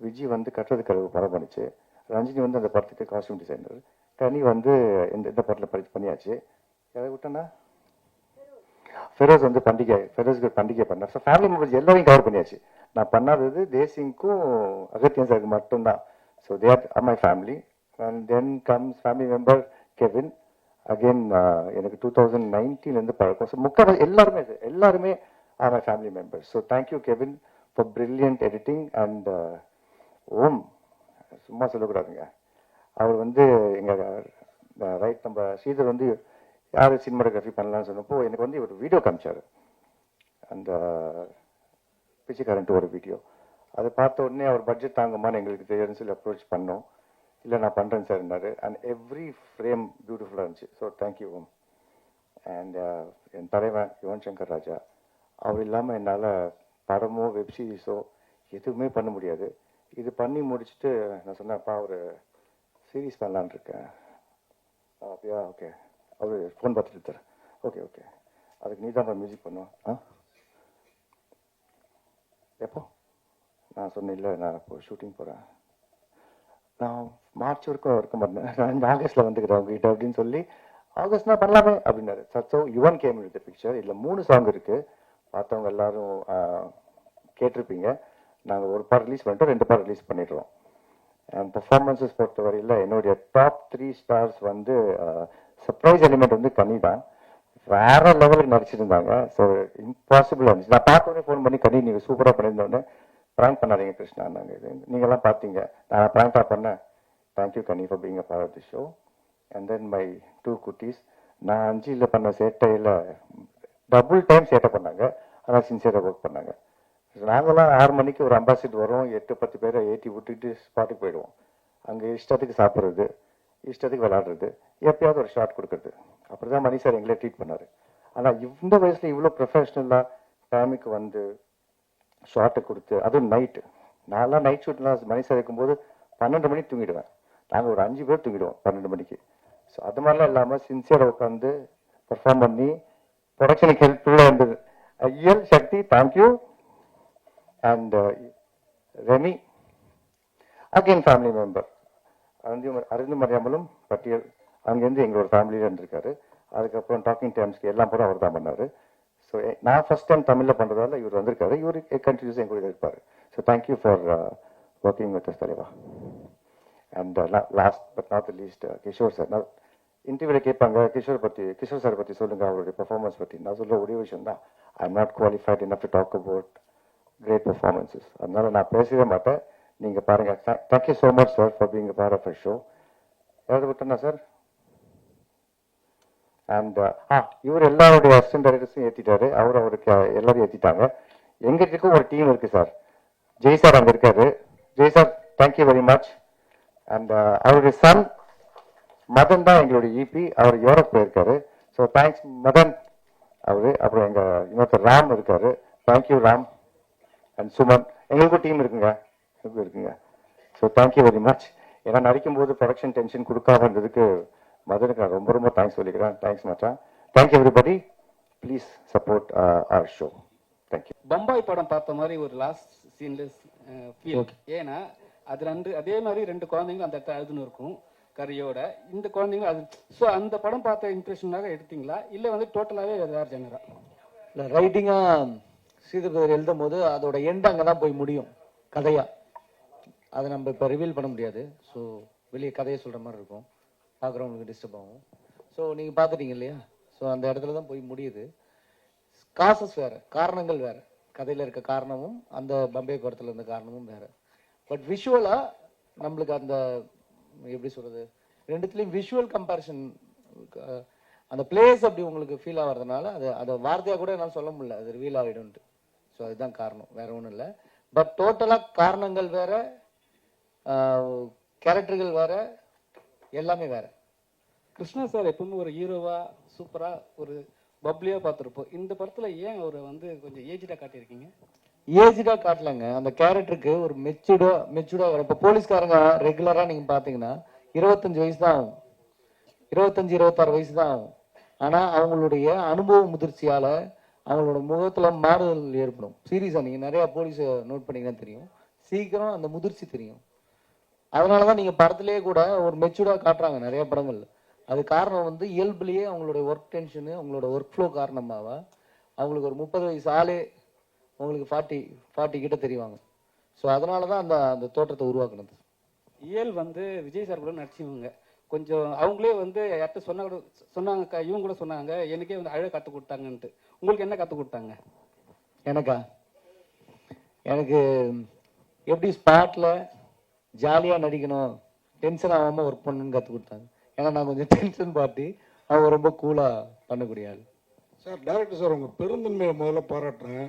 விஜய் வந்து கட்டுறது கழுவு படம் பண்ணிச்சு. ரஞ்சினி வந்து அந்த படத்துக்கு காஸ்டியூம் டிசைனர். கனி வந்து இந்த படத்தில் பண்ணியாச்சு. எதை விட்டேன்னா ஃபெரோஸ் வந்து ஃபெரோஸ்க்கு பண்டிகை பண்ணார். ஸோ ஃபேமிலி மெம்பர்ஸ் எல்லாரையும் கவர் பண்ணியாச்சு. நான் பண்ணாதது தேசிங்க்கும் அகத்தியன் சாருக்கு மட்டும்தான். So they are my family. And then comes family member Kevin. Again எனக்கு 2019 பழக்கம். ஸோ எல்லாருமே are my family members. So thank you Kevin for brilliant editing. And Om சும்மா சொல்லக்கூடாதுங்க, அவர் வந்து எங்கள் ரைட் நம்ம ஸ்ரீதர் வந்து யார் சினிமாட்டோகிராஃபி பண்ணலான்னு சொன்னப்போ எனக்கு வந்து ஒரு வீடியோ காமிச்சார். அந்த பிச்சைக்காரன்ட்டு ஒரு வீடியோ. அதை பார்த்த உடனே அவர் பட்ஜெட் தாங்குமான்னு எங்களுக்கு தெரியாதுன்னு சொல்லி அப்ரோச் பண்ணோம். இல்லை நான் பண்ணுறேன் சார்னாரு. அண்ட் எவ்ரி ஃப்ரேம் பியூட்டிஃபுல்லாக இருந்துச்சு. So thank you Om. அண்ட் என் தலைவன் யுவன் சங்கர் ராஜா, அவர் இல்லாமல் என்னால் படமோ வெப் சீரிஸோ எதுவுமே பண்ண முடியாது. இது பண்ணி முடிச்சுட்டு நான் சொன்னேன்ப்பா ஒரு சீரீஸ் பண்ணலான்னு இருக்கேன். அப்படியா, ஓகே. அவர் ஃபோன் பார்த்துட்டு இருக்காரு. ஓகே ஓகே, அதுக்கு நீ தான் மியூசிக் பண்ணுவோம். எப்போ? நான் சொன்னேன், இல்லை நான் இப்போ ஷூட்டிங் போகிறேன், நான் மார்ச் வரைக்கும் இருக்க மாட்டேன், நான் இந்த ஆகஸ்ட்டில் வந்துக்கிறேன் உங்ககிட்ட அப்படின்னு சொல்லி, ஆகஸ்ட்னா பண்ணலாமே அப்படின்னாரு. So Yuvan game with picture. இதில் 3 சாங் இருக்குது. பார்த்தவங்க எல்லாரும் கேட்டிருப்பீங்க. நாங்கள் ஒரு பாட்டு ரிலீஸ் பண்ணிட்டோம், 2 பாட்டு ரிலீஸ் பண்ணிடுறோம். அண்ட் பர்ஃபார்மன்ஸஸ் பொறுத்தவரையில் என்னுடைய டாப் 3 ஸ்டார்ஸ் வந்து சர்ப்ரைஸ் எலிமெண்ட் வந்து கனி தான். வேற லெவலுக்கு நடிச்சிருந்தாங்க. ஸோ இம்பாசிபிள் இருந்துச்சு. நான் பார்த்தோன்னே ஃபோன் பண்ணி, கனி நீங்கள் சூப்பராக பண்ணியிருந்தோடனே ப்ராங்க் பண்ணாதீங்க கிருஷ்ணா, நாங்கள் இது நீங்கள்லாம் பார்த்தீங்க, நான் ப்ராங்காக பண்ணேன். Thank you Kani for being a part of the show. And then my 2 குட்டீஸ், நான் 5 பண்ண சேட்டையில் டபுள் டைம் சேட்டை பண்ணாங்க, ஆனால் சின்சியராக ஒர்க் பண்ணாங்க. நாங்களாம் 6 மணிக்கு ஒரு அம்பாசிடர் வரும், 8-10 பேரை ஏற்றி விட்டுட்டு ஸ்பாட்டுக்கு போயிடுவோம். அங்கே இஷ்டத்துக்கு சாப்பிட்றது, இஷ்டத்துக்கு விளையாடுறது, எப்பயாவது ஒரு ஷார்ட் கொடுக்குறது. அப்படி தான் மணி சார் எங்களே ட்ரீட் பண்ணார். ஆனால் இந்த வயசில் இவ்வளோ ப்ரொஃபஷ்னலாக டைமுக்கு வந்து ஷார்ட்டை கொடுத்து, அதுவும் நைட்டு. நான்லாம் நைட் ஷூட்லாம் மணி சார் இருக்கும்போது 12 மணிக்கு தூங்கிடுவேன். நாங்கள் ஒரு 5 பேர் தூங்கிடுவோம் 12 மணிக்கு. ஸோ அது மாதிரிலாம் இல்லாமல் சின்சியராக உட்காந்து பெர்ஃபார்ம் பண்ணி ப்ரொடக்ஷனுக்கு ஹெல்ப்ஃபுல்லாக இருந்தது. ஐயல், Sakthi, thank you. And Remy again family member. அருந்து மரியாமலும் பட்டியல் அங்கேருந்து எங்களோட ஃபேமிலியில் இருந்திருக்காரு. அதுக்கப்புறம் டாக்கிங் டைம்ஸ்க்கு எல்லாம் கூட அவர் தான் பண்ணார். ஸோ நான் ஃபர்ஸ்ட் டைம் தமிழில் பண்ணுறதால இவர் வந்திருக்காரு. இவர் கண்டினியூஸாக எங்க கூட இருப்பார். So thank you for working with us தலைவா. And last but not the least Kishore sir. நான் இன்டர்வியூவில் கேட்பாங்க, கிஷோர் சார் பற்றி சொல்லுங்கள், அவருடைய பெர்ஃபார்மன்ஸ் பற்றி. நான் சொல்ல ஒரே விஷயம் தான், I am not qualified enough to talk about great performances. அதனால நான் பேசவே மாட்டேன். நீங்கள் பாருங்கள். Thank you so much sir for being part of a show. யாராவது விட்டோன்னா சார்? அண்ட் இவர் எல்லாருடைய அசிஸ்டன்ட் டைரக்டர்ஸும் ஏற்றிட்டாரு. அவருக்கு எல்லாரும் ஏற்றிட்டாங்க. எங்களுக்கும் ஒரு டீம் இருக்குது சார். ஜெய் சார் அங்கே இருக்காரு. Jai sir, thank you very much. And அவருடைய சன் மதன் தான் எங்களுடைய இபி. அவர் யூரோப் போயிருக்காரு. ஸோ தேங்க்ஸ் மதன் அவரு. அப்புறம் எங்கள் இன்னொருத்தர் ராம் இருக்காரு. தேங்க்யூ ராம். அண்ட் சுமன். எங்களுக்கும் டீம் இருக்குங்க, ஸோ தேங்க்யூ வெரி மச். ஏன்னா நடிக்கும்போது ப்ரொடக்ஷன் டென்ஷன் கொடுக்காம இருந்ததுக்கு மதனுக்கு நான் ரொம்ப ரொம்ப தேங்க்ஸ் சொல்லிக்கிறேன். தேங்க்ஸ் மச்சான். Thank you everybody. Please support our show. Thank you. Bombay படம் பார்த்த மாதிரி ஒரு லாஸ்ட் சீன்ல ஃபீல். ஏன்னா அது அதே மாதிரி 2 குழந்தைங்களும் அந்த இடத்துல அழுதுன்னு இருக்கும் கரியோட. இந்த குழந்தைங்களும் அது. ஸோ அந்த படம் பார்த்த இம்ப்ரெஷனாக எடுத்தீங்களா, இல்லை வந்து டோட்டலாகவே வேறு ஜெனரா? இல்லை, ரைட்டிங்காக ஸ்ரீதர் எழுதும் போது அதோட எண்ட் அங்கே தான் போய் முடியும் கதையாக. அதை நம்ம இப்போ ரிவீல் பண்ண முடியாது. ஸோ வெளியே கதையை சொல்கிற மாதிரி இருக்கும், பார்க்குறவங்களுக்கு டிஸ்டர்ப் ஆகும். ஸோ நீங்கள் பார்த்துட்டீங்க இல்லையா? ஸோ அந்த இடத்துல தான் போய் முடியுது. காசஸ் வேறு, காரணங்கள் வேறு. கதையில் இருக்க காரணமும் அந்த பம்பே படத்தில் இருந்த காரணமும் வேறு. பட் விஷுவலாக நம்மளுக்கு அந்த எப்படி சொல்கிறது, ரெண்டுத்துலேயும் விஷுவல் கம்பேரிசன், அந்த பிளேஸ் அப்படி உங்களுக்கு ஃபீல் ஆகிறதுனால அதை வார்த்தையாக கூட என்னால் சொல்ல முடியல, அது ரிவீல் ஆகிடும்ட்டு. ஸோ அதுதான் காரணம், வேறு ஒன்றும் இல்லை. பட் டோட்டலாக காரணங்கள் வேறு, கேரக்டர்கள் வேறு, எல்லாமே வேறு. கிருஷ்ணா சார் எப்பவுமே ஒரு ஹீரோவா சூப்பராக ஒரு பப்ளியாக பார்த்துருப்போம். இந்த படத்தில் ஏன் அவரை வந்து கொஞ்சம் ஏஜ்டாக காட்டியிருக்கீங்க? ஏஜ்டாக காட்டலங்க. அந்த கேரக்டருக்கு ஒரு மெச்சூர்டாக வரும். இப்போ போலீஸ்காரங்க ரெகுலராக நீங்கள் பார்த்தீங்கன்னா 25 வயசு தான் ஆகும், 25-26 வயசு தான் ஆகும். ஆனால் அவங்களுடைய அனுபவ முதிர்ச்சியால் அவங்களோட முகத்தில் மாறுதல் ஏற்படும். சீரியஸாக நீங்கள் நிறையா போலீஸை நோட் பண்ணிங்கன்னா தெரியும், சீக்கிரம் அந்த முதிர்ச்சி தெரியும். அதனால தான் நீங்கள் படத்துலேயே கூட ஒரு மெச்சூர்டாக காட்டுறாங்க நிறைய படங்கள். அது காரணம் வந்து இயல்புலேயே அவங்களுடைய ஒர்க் டென்ஷனு, அவங்களோட ஒர்க் ஃப்ளோ காரணமாக அவங்களுக்கு ஒரு 30 வயசு ஆளே உங்களுக்கு 40 கிட்ட தெரிவாங்க. ஸோ அதனால தான் அந்த தோற்றத்தை உருவாக்குனது. இயல் வந்து விஜய் சார் கூட நடிச்சவங்க கொஞ்சம் அவங்களே வந்து யார்கிட்ட சொன்னாங்க, இவங்க கூட சொன்னாங்க எனக்கே வந்து அழகாக கற்றுக் கொடுத்தாங்கன்ட்டு. உங்களுக்கு என்ன கற்றுக் கொடுத்தாங்க? எனக்கு எப்படி ஸ்பாட்டில் ஜாலியாக நடிக்கணும், டென்ஷன் ஆகாமல் ஒர்க் பண்ணணும்னு கற்றுக் கொடுத்தாங்க. ஏன்னா நான் கொஞ்சம் டென்ஷன் பார்ட்டி, அவங்க ரொம்ப கூலாக பண்ணக்கூடிய ஆள். சார் டைரக்டர் சார், உங்கள் பெருந்தன்மையை முதல்ல பாராட்டுறேன்.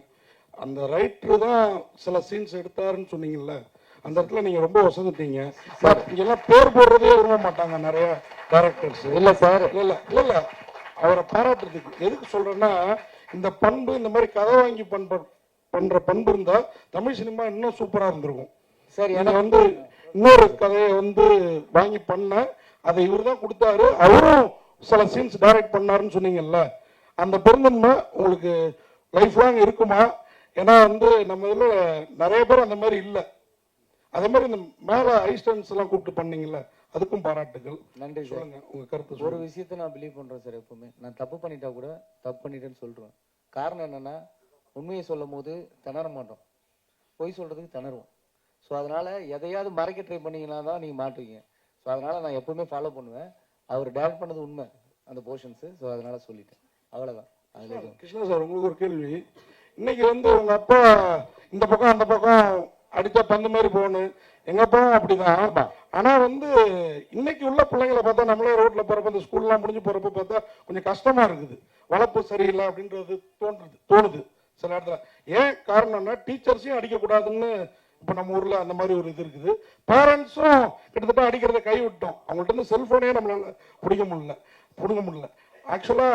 அந்த ரைட்டரு தான் சில சீன்ஸ் எடுத்தாருன்னு சொன்னீங்கல்ல, அந்த இடத்துல நீங்கள் ரொம்ப வசந்துட்டீங்க சார். இங்கெல்லாம் பேர் போடுறதே விரும்ப மாட்டாங்க நிறைய டைரக்டர்ஸ். இல்லை சார், இல்லை அவரை பாராட்டுறதுக்கு எதுக்கு சொல்கிறேன்னா, இந்த பண்பு, இந்த மாதிரி கதை வாங்கி பண்ணுற பண்பு இருந்தால் தமிழ் சினிமா இன்னும் சூப்பராக இருந்திருக்கும். சரி, எனக்கு வந்து இன்னொரு கதையை வந்து வாங்கி பண்ண அதை இவர் தான் கொடுத்தாரு, அவரும் சில சீன்ஸ் டைரக்ட் பண்ணாருன்னு சொன்னீங்கல்ல, அந்த பெருந்தன்மை உங்களுக்கு லைஃப் லாங் இருக்குமா? ஏன்னா வந்து நம்ம இதில் நிறைய பேர் அந்த மாதிரி இல்லை. அதே மாதிரி இந்த மேல ஐஸ்டன்ஸ் எல்லாம் கூப்பிட்டு பண்ணீங்கல்ல, அதுக்கும் பாராட்டுகள். நன்றி சார். சொல்லுங்க உங்க கருத்து. ஒரு விஷயத்தை நான் பிலீவ் பண்றேன் சார். எப்பவுமே நான் தப்பு பண்ணிட்டா கூட தப்பு பண்ணிட்டேன்னு சொல்றேன். காரணம் என்னன்னா, உண்மையை சொல்லும் போது திணற மாட்டோம், பொய் சொல்றதுக்கு திணறுவோம். ஸோ அதனால எதையாவது மறைக்க ட்ரை பண்ணீங்கன்னா தான் நீங்க மாட்டுவீங்க. ஸோ அதனால நான் எப்பவுமே ஃபாலோ பண்ணுவேன். அவர் டேரக்ட் பண்ணது உண்மை அந்த போர்ஷன்ஸ். ஸோ அதனால சொல்லிட்டேன், அவ்வளவுதான். அதுல கிருஷ்ணா சார், உங்களுக்கு ஒரு கேள்வி. இன்னைக்கு வந்து உங்க அப்பா இந்த பக்கம் அந்த பக்கம் அடிச்சா பந்து மாதிரி போகணும், எங்க அப்பாவும் அப்படிதான். ஆனா வந்து இன்னைக்கு உள்ள பிள்ளைங்களை பார்த்தா, நம்மளே ரோட்ல போறப்ப இந்த ஸ்கூல்லாம் முடிஞ்சு போறப்ப பார்த்தா கொஞ்சம் கஷ்டமா இருக்குது. வளர்ப்பு சரியில்லை அப்படின்றது தோணுது சில இடத்துல. ஏன் காரணம்னா, டீச்சர்ஸையும் அடிக்கக்கூடாதுன்னு இப்போ நம்ம ஊர்ல அந்த மாதிரி ஒரு இது இருக்குது. பேரண்ட்ஸும் கிட்டத்தட்ட அடிக்கிறத கை விட்டோம். அவங்கள்ட்ட இருந்து செல்போனே நம்மளால பிடுங்க முடியல. ஆக்சுவலா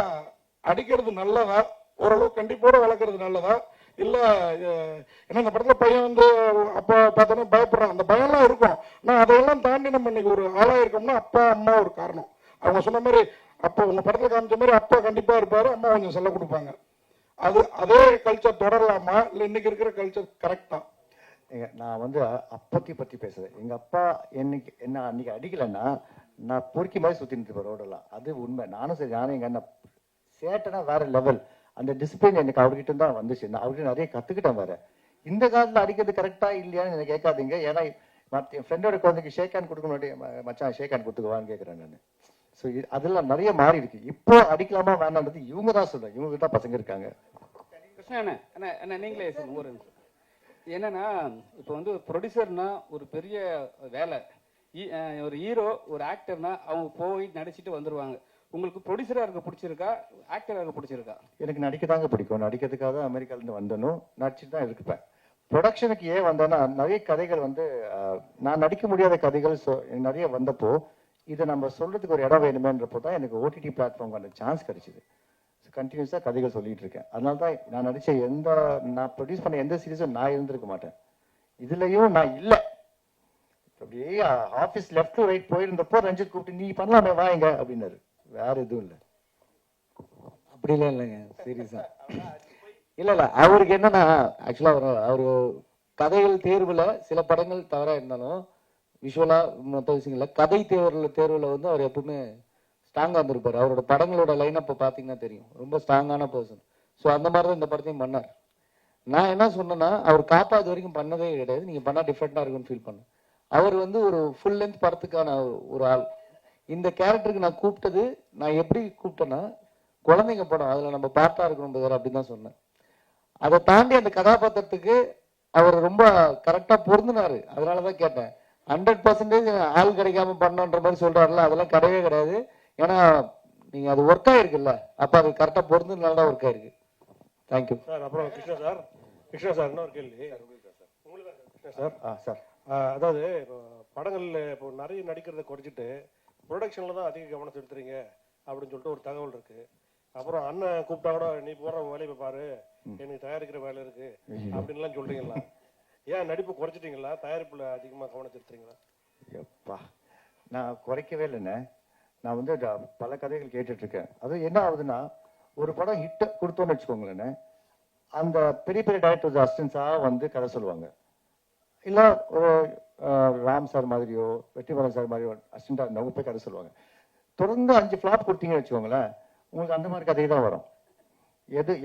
அடிக்கிறது நல்லதா, ஓரளவு கண்டிப்போட வளர்க்கறது நல்லதா, இல்ல ஏன்னா இந்த படத்துல பையன் வந்து அப்பா பார்த்தோன்னா பயப்படுறான், அந்த பயம்லாம் இருக்கும். ஆனால் அதையெல்லாம் தாண்டி நம்ம இன்னைக்கு ஒரு ஆளாயிருக்கோம்னா அப்பா அம்மா ஒரு காரணம். அவங்க சொன்ன மாதிரி அப்பா உங்க படத்துல காமிச்ச மாதிரி அப்பா கண்டிப்பா இருப்பாரு, அம்மா கொஞ்சம் செல்ல கொடுப்பாங்க. அதே கல்ச்சர் தொடரலாமா, இல்லை இன்னைக்கு இருக்கிற கல்ச்சர் கரெக்டா? நான் வந்து அப்பத்தி பத்தி பேசுறேன். எங்க அப்பா என்ன அன்னைக்கு அடிக்கலைன்னா நான் பொறுக்கி மாதிரி சுத்திட்டு இருப்பேன் ரோடெல்லாம். அது உண்மை. நானும் சரி, நானும் எங்க அண்ணன் சேட்டனா வேற லெவல். அந்த டிசிப்ளின் எனக்கு அவர்கிட்ட தான் வந்துச்சு. நான் அவர்கிட்ட நிறைய கத்துக்கிட்டேன் வேற. இந்த காலத்துல அடிக்கிறது கரெக்டா இல்லையான்னு எனக்கு கேட்காதீங்க. ஏன்னா என் ஃப்ரெண்டோட குழந்தைக்கு ஷேக் ஹேண்ட் கொடுக்க முன்னாடி மச்சான் ஷேக் ஹேண்ட் கொடுத்துக்குவான்னு கேட்கிறேன் நான். ஸோ அதெல்லாம் நிறைய மாறி இருக்கு. இப்போ அடிக்கலாமா வேணான்றது இவங்க தான் சொல்றேன். இவங்க தான் பசங்க இருக்காங்க. கிருஷ்ணா அண்ணா நீங்களே ஒரு என்னன்னா, இப்போ வந்து ஒரு ப்ரொடியூசர்னா ஒரு பெரிய வேலை. ஒரு ஹீரோ ஒரு ஆக்டர்னா அவங்க போய் நடிச்சுட்டு வந்துருவாங்க. உங்களுக்கு ப்ரொடியூசரா இருக்க பிடிச்சிருக்கா, ஆக்டரா இருக்க பிடிச்சிருக்கா? எனக்கு நடிக்க தாங்க பிடிக்கும். நடிக்கிறதுக்காக தான் அமெரிக்காலேருந்து வந்தனும், நடிச்சுட்டு தான் இருப்பேன். ப்ரொடக்ஷனுக்கு ஏன் வந்தேன்னா, நிறைய கதைகள் வந்து நான் நடிக்க முடியாத கதைகள் நிறைய வந்தப்போ இதை நம்ம சொல்றதுக்கு ஒரு இடம் வேணுமேன்றப்போ தான் எனக்கு ஓடிடி பிளாட்ஃபார்ம் அந்த சான்ஸ் கிடைச்சிது. கண்டினியூஸாக கதைகள் சொல்லிட்டு இருக்கேன். அதனால தான் நான் நடிச்ச நான் ப்ரொடியூஸ் பண்ண எந்த சீரீஸும் நான் இருந்திருக்க மாட்டேன். இதுலயும் நான் இல்லை. அப்படியே ஆஃபீஸ் லெஃப்ட் டு ரைட் போயிருந்தப்போ ரஞ்சித் கூப்பிட்டு நீ பண்ணலாமே வாங்க அப்படின்னாரு. வேற எதுவும் இல்லை. அப்படிலாம் இல்லைங்க, சீரியஸா. இல்ல அவருக்கு என்னன்னா, ஆக்சுவலா அவரு கதைகள் தேர்வுல சில படங்கள் தவறா இருந்தாலும் விஷுவலா மொத்த விஷயங்கள்ல கதை தேர்வுல வந்து அவர் எப்பவுமே ஸ்ட்ராங்கா இருந்திருப்பாரு. அவரோட படங்களோட லைனப்பை பார்த்தீங்கன்னா தெரியும், ரொம்ப ஸ்ட்ராங்கான பர்சன். ஸோ அந்த மாதிரி தான் இந்த படத்தையும் பண்ணார். நான் என்ன சொன்னேன்னா, அவர் காப்பாது வரைக்கும் பண்ணதே கிடையாது. நீங்க பண்ணா டிஃப்ரெண்டா இருக்குன்னு ஃபீல் பண்ணேன். அவர் வந்து ஒரு ஃபுல் லென்த் படத்துக்கான ஒரு ஆள். இந்த கேரக்டருக்கு நான் கூப்பிட்டது, நான் எப்படி கூப்பிட்டேன்னா, குழந்தைங்க படம், அதுல நம்ம பார்ட்டா இருக்கணும் அப்படின்னு தான் சொன்னேன். அதை தாண்டி அந்த கதாபாத்திரத்துக்கு அவர் ரொம்ப கரெக்டா பொருந்தினாரு. அதனாலதான் கேட்டேன். 100% ஆள் கிடைக்காம பண்ணன்ற மாதிரி சொல்றாருல, அதெல்லாம் கிடையவே கிடையாது. ஏன்னா நீங்க அது ஒர்க் ஆயிருக்குல்ல, அப்ப அது கரெக்டா பொருந்ததுனால தான் ஒர்க் ஆயிருக்கு. Thank you sir. அப்புறம் கிருஷ்ணா சார் இன்னொரு கேள்வி உங்களுக்கு. கிருஷ்ணா சார், அதாவது இப்போ படங்கள்ல இப்போ நிறைய நடிக்கிறத குறைச்சிட்டு ப்ரொடக்ஷன்ல தான் அதிக கவனம் செலுத்துறீங்க அப்படின்னு சொல்லிட்டு ஒரு தகவல் இருக்கு. அப்புறம் அண்ணன் கூப்பிட்டா கூட நீ போற வேலையை பாரு, எனக்கு தயாரிக்கிற வேலை இருக்கு அப்படின்லாம் சொல்றீங்களா? ஏன் நடிப்பு குறைச்சிட்டீங்களா, தயாரிப்புல அதிகமா கவனம் செலுத்துறீங்களா? எப்பா, நான் குறைக்கவே இல்லைண்ணே. நான் வந்து பல கதைகள் கேட்டுட்டு இருக்கேன். அது என்ன ஆகுதுன்னா, ஒரு படம் ஹிட் கொடுத்தோன்னு வச்சுக்கோங்களேன், அந்த பெரிய பெரிய டைரக்டர்ஸ் அசிஸ்டன்ஸாக வந்து கதை சொல்லுவாங்க. இல்லை ஒரு ராம் சார் மாதிரியோ வெற்றிமாறன் சார் மாதிரியோ அசிஸ்டண்டாக அவங்க போய் கதை சொல்லுவாங்க. தொடர்ந்து 5 ஃபிளாப் கொடுத்தீங்கன்னு வச்சுக்கோங்களேன், உங்களுக்கு அந்த மாதிரி கதை தான் வரும்.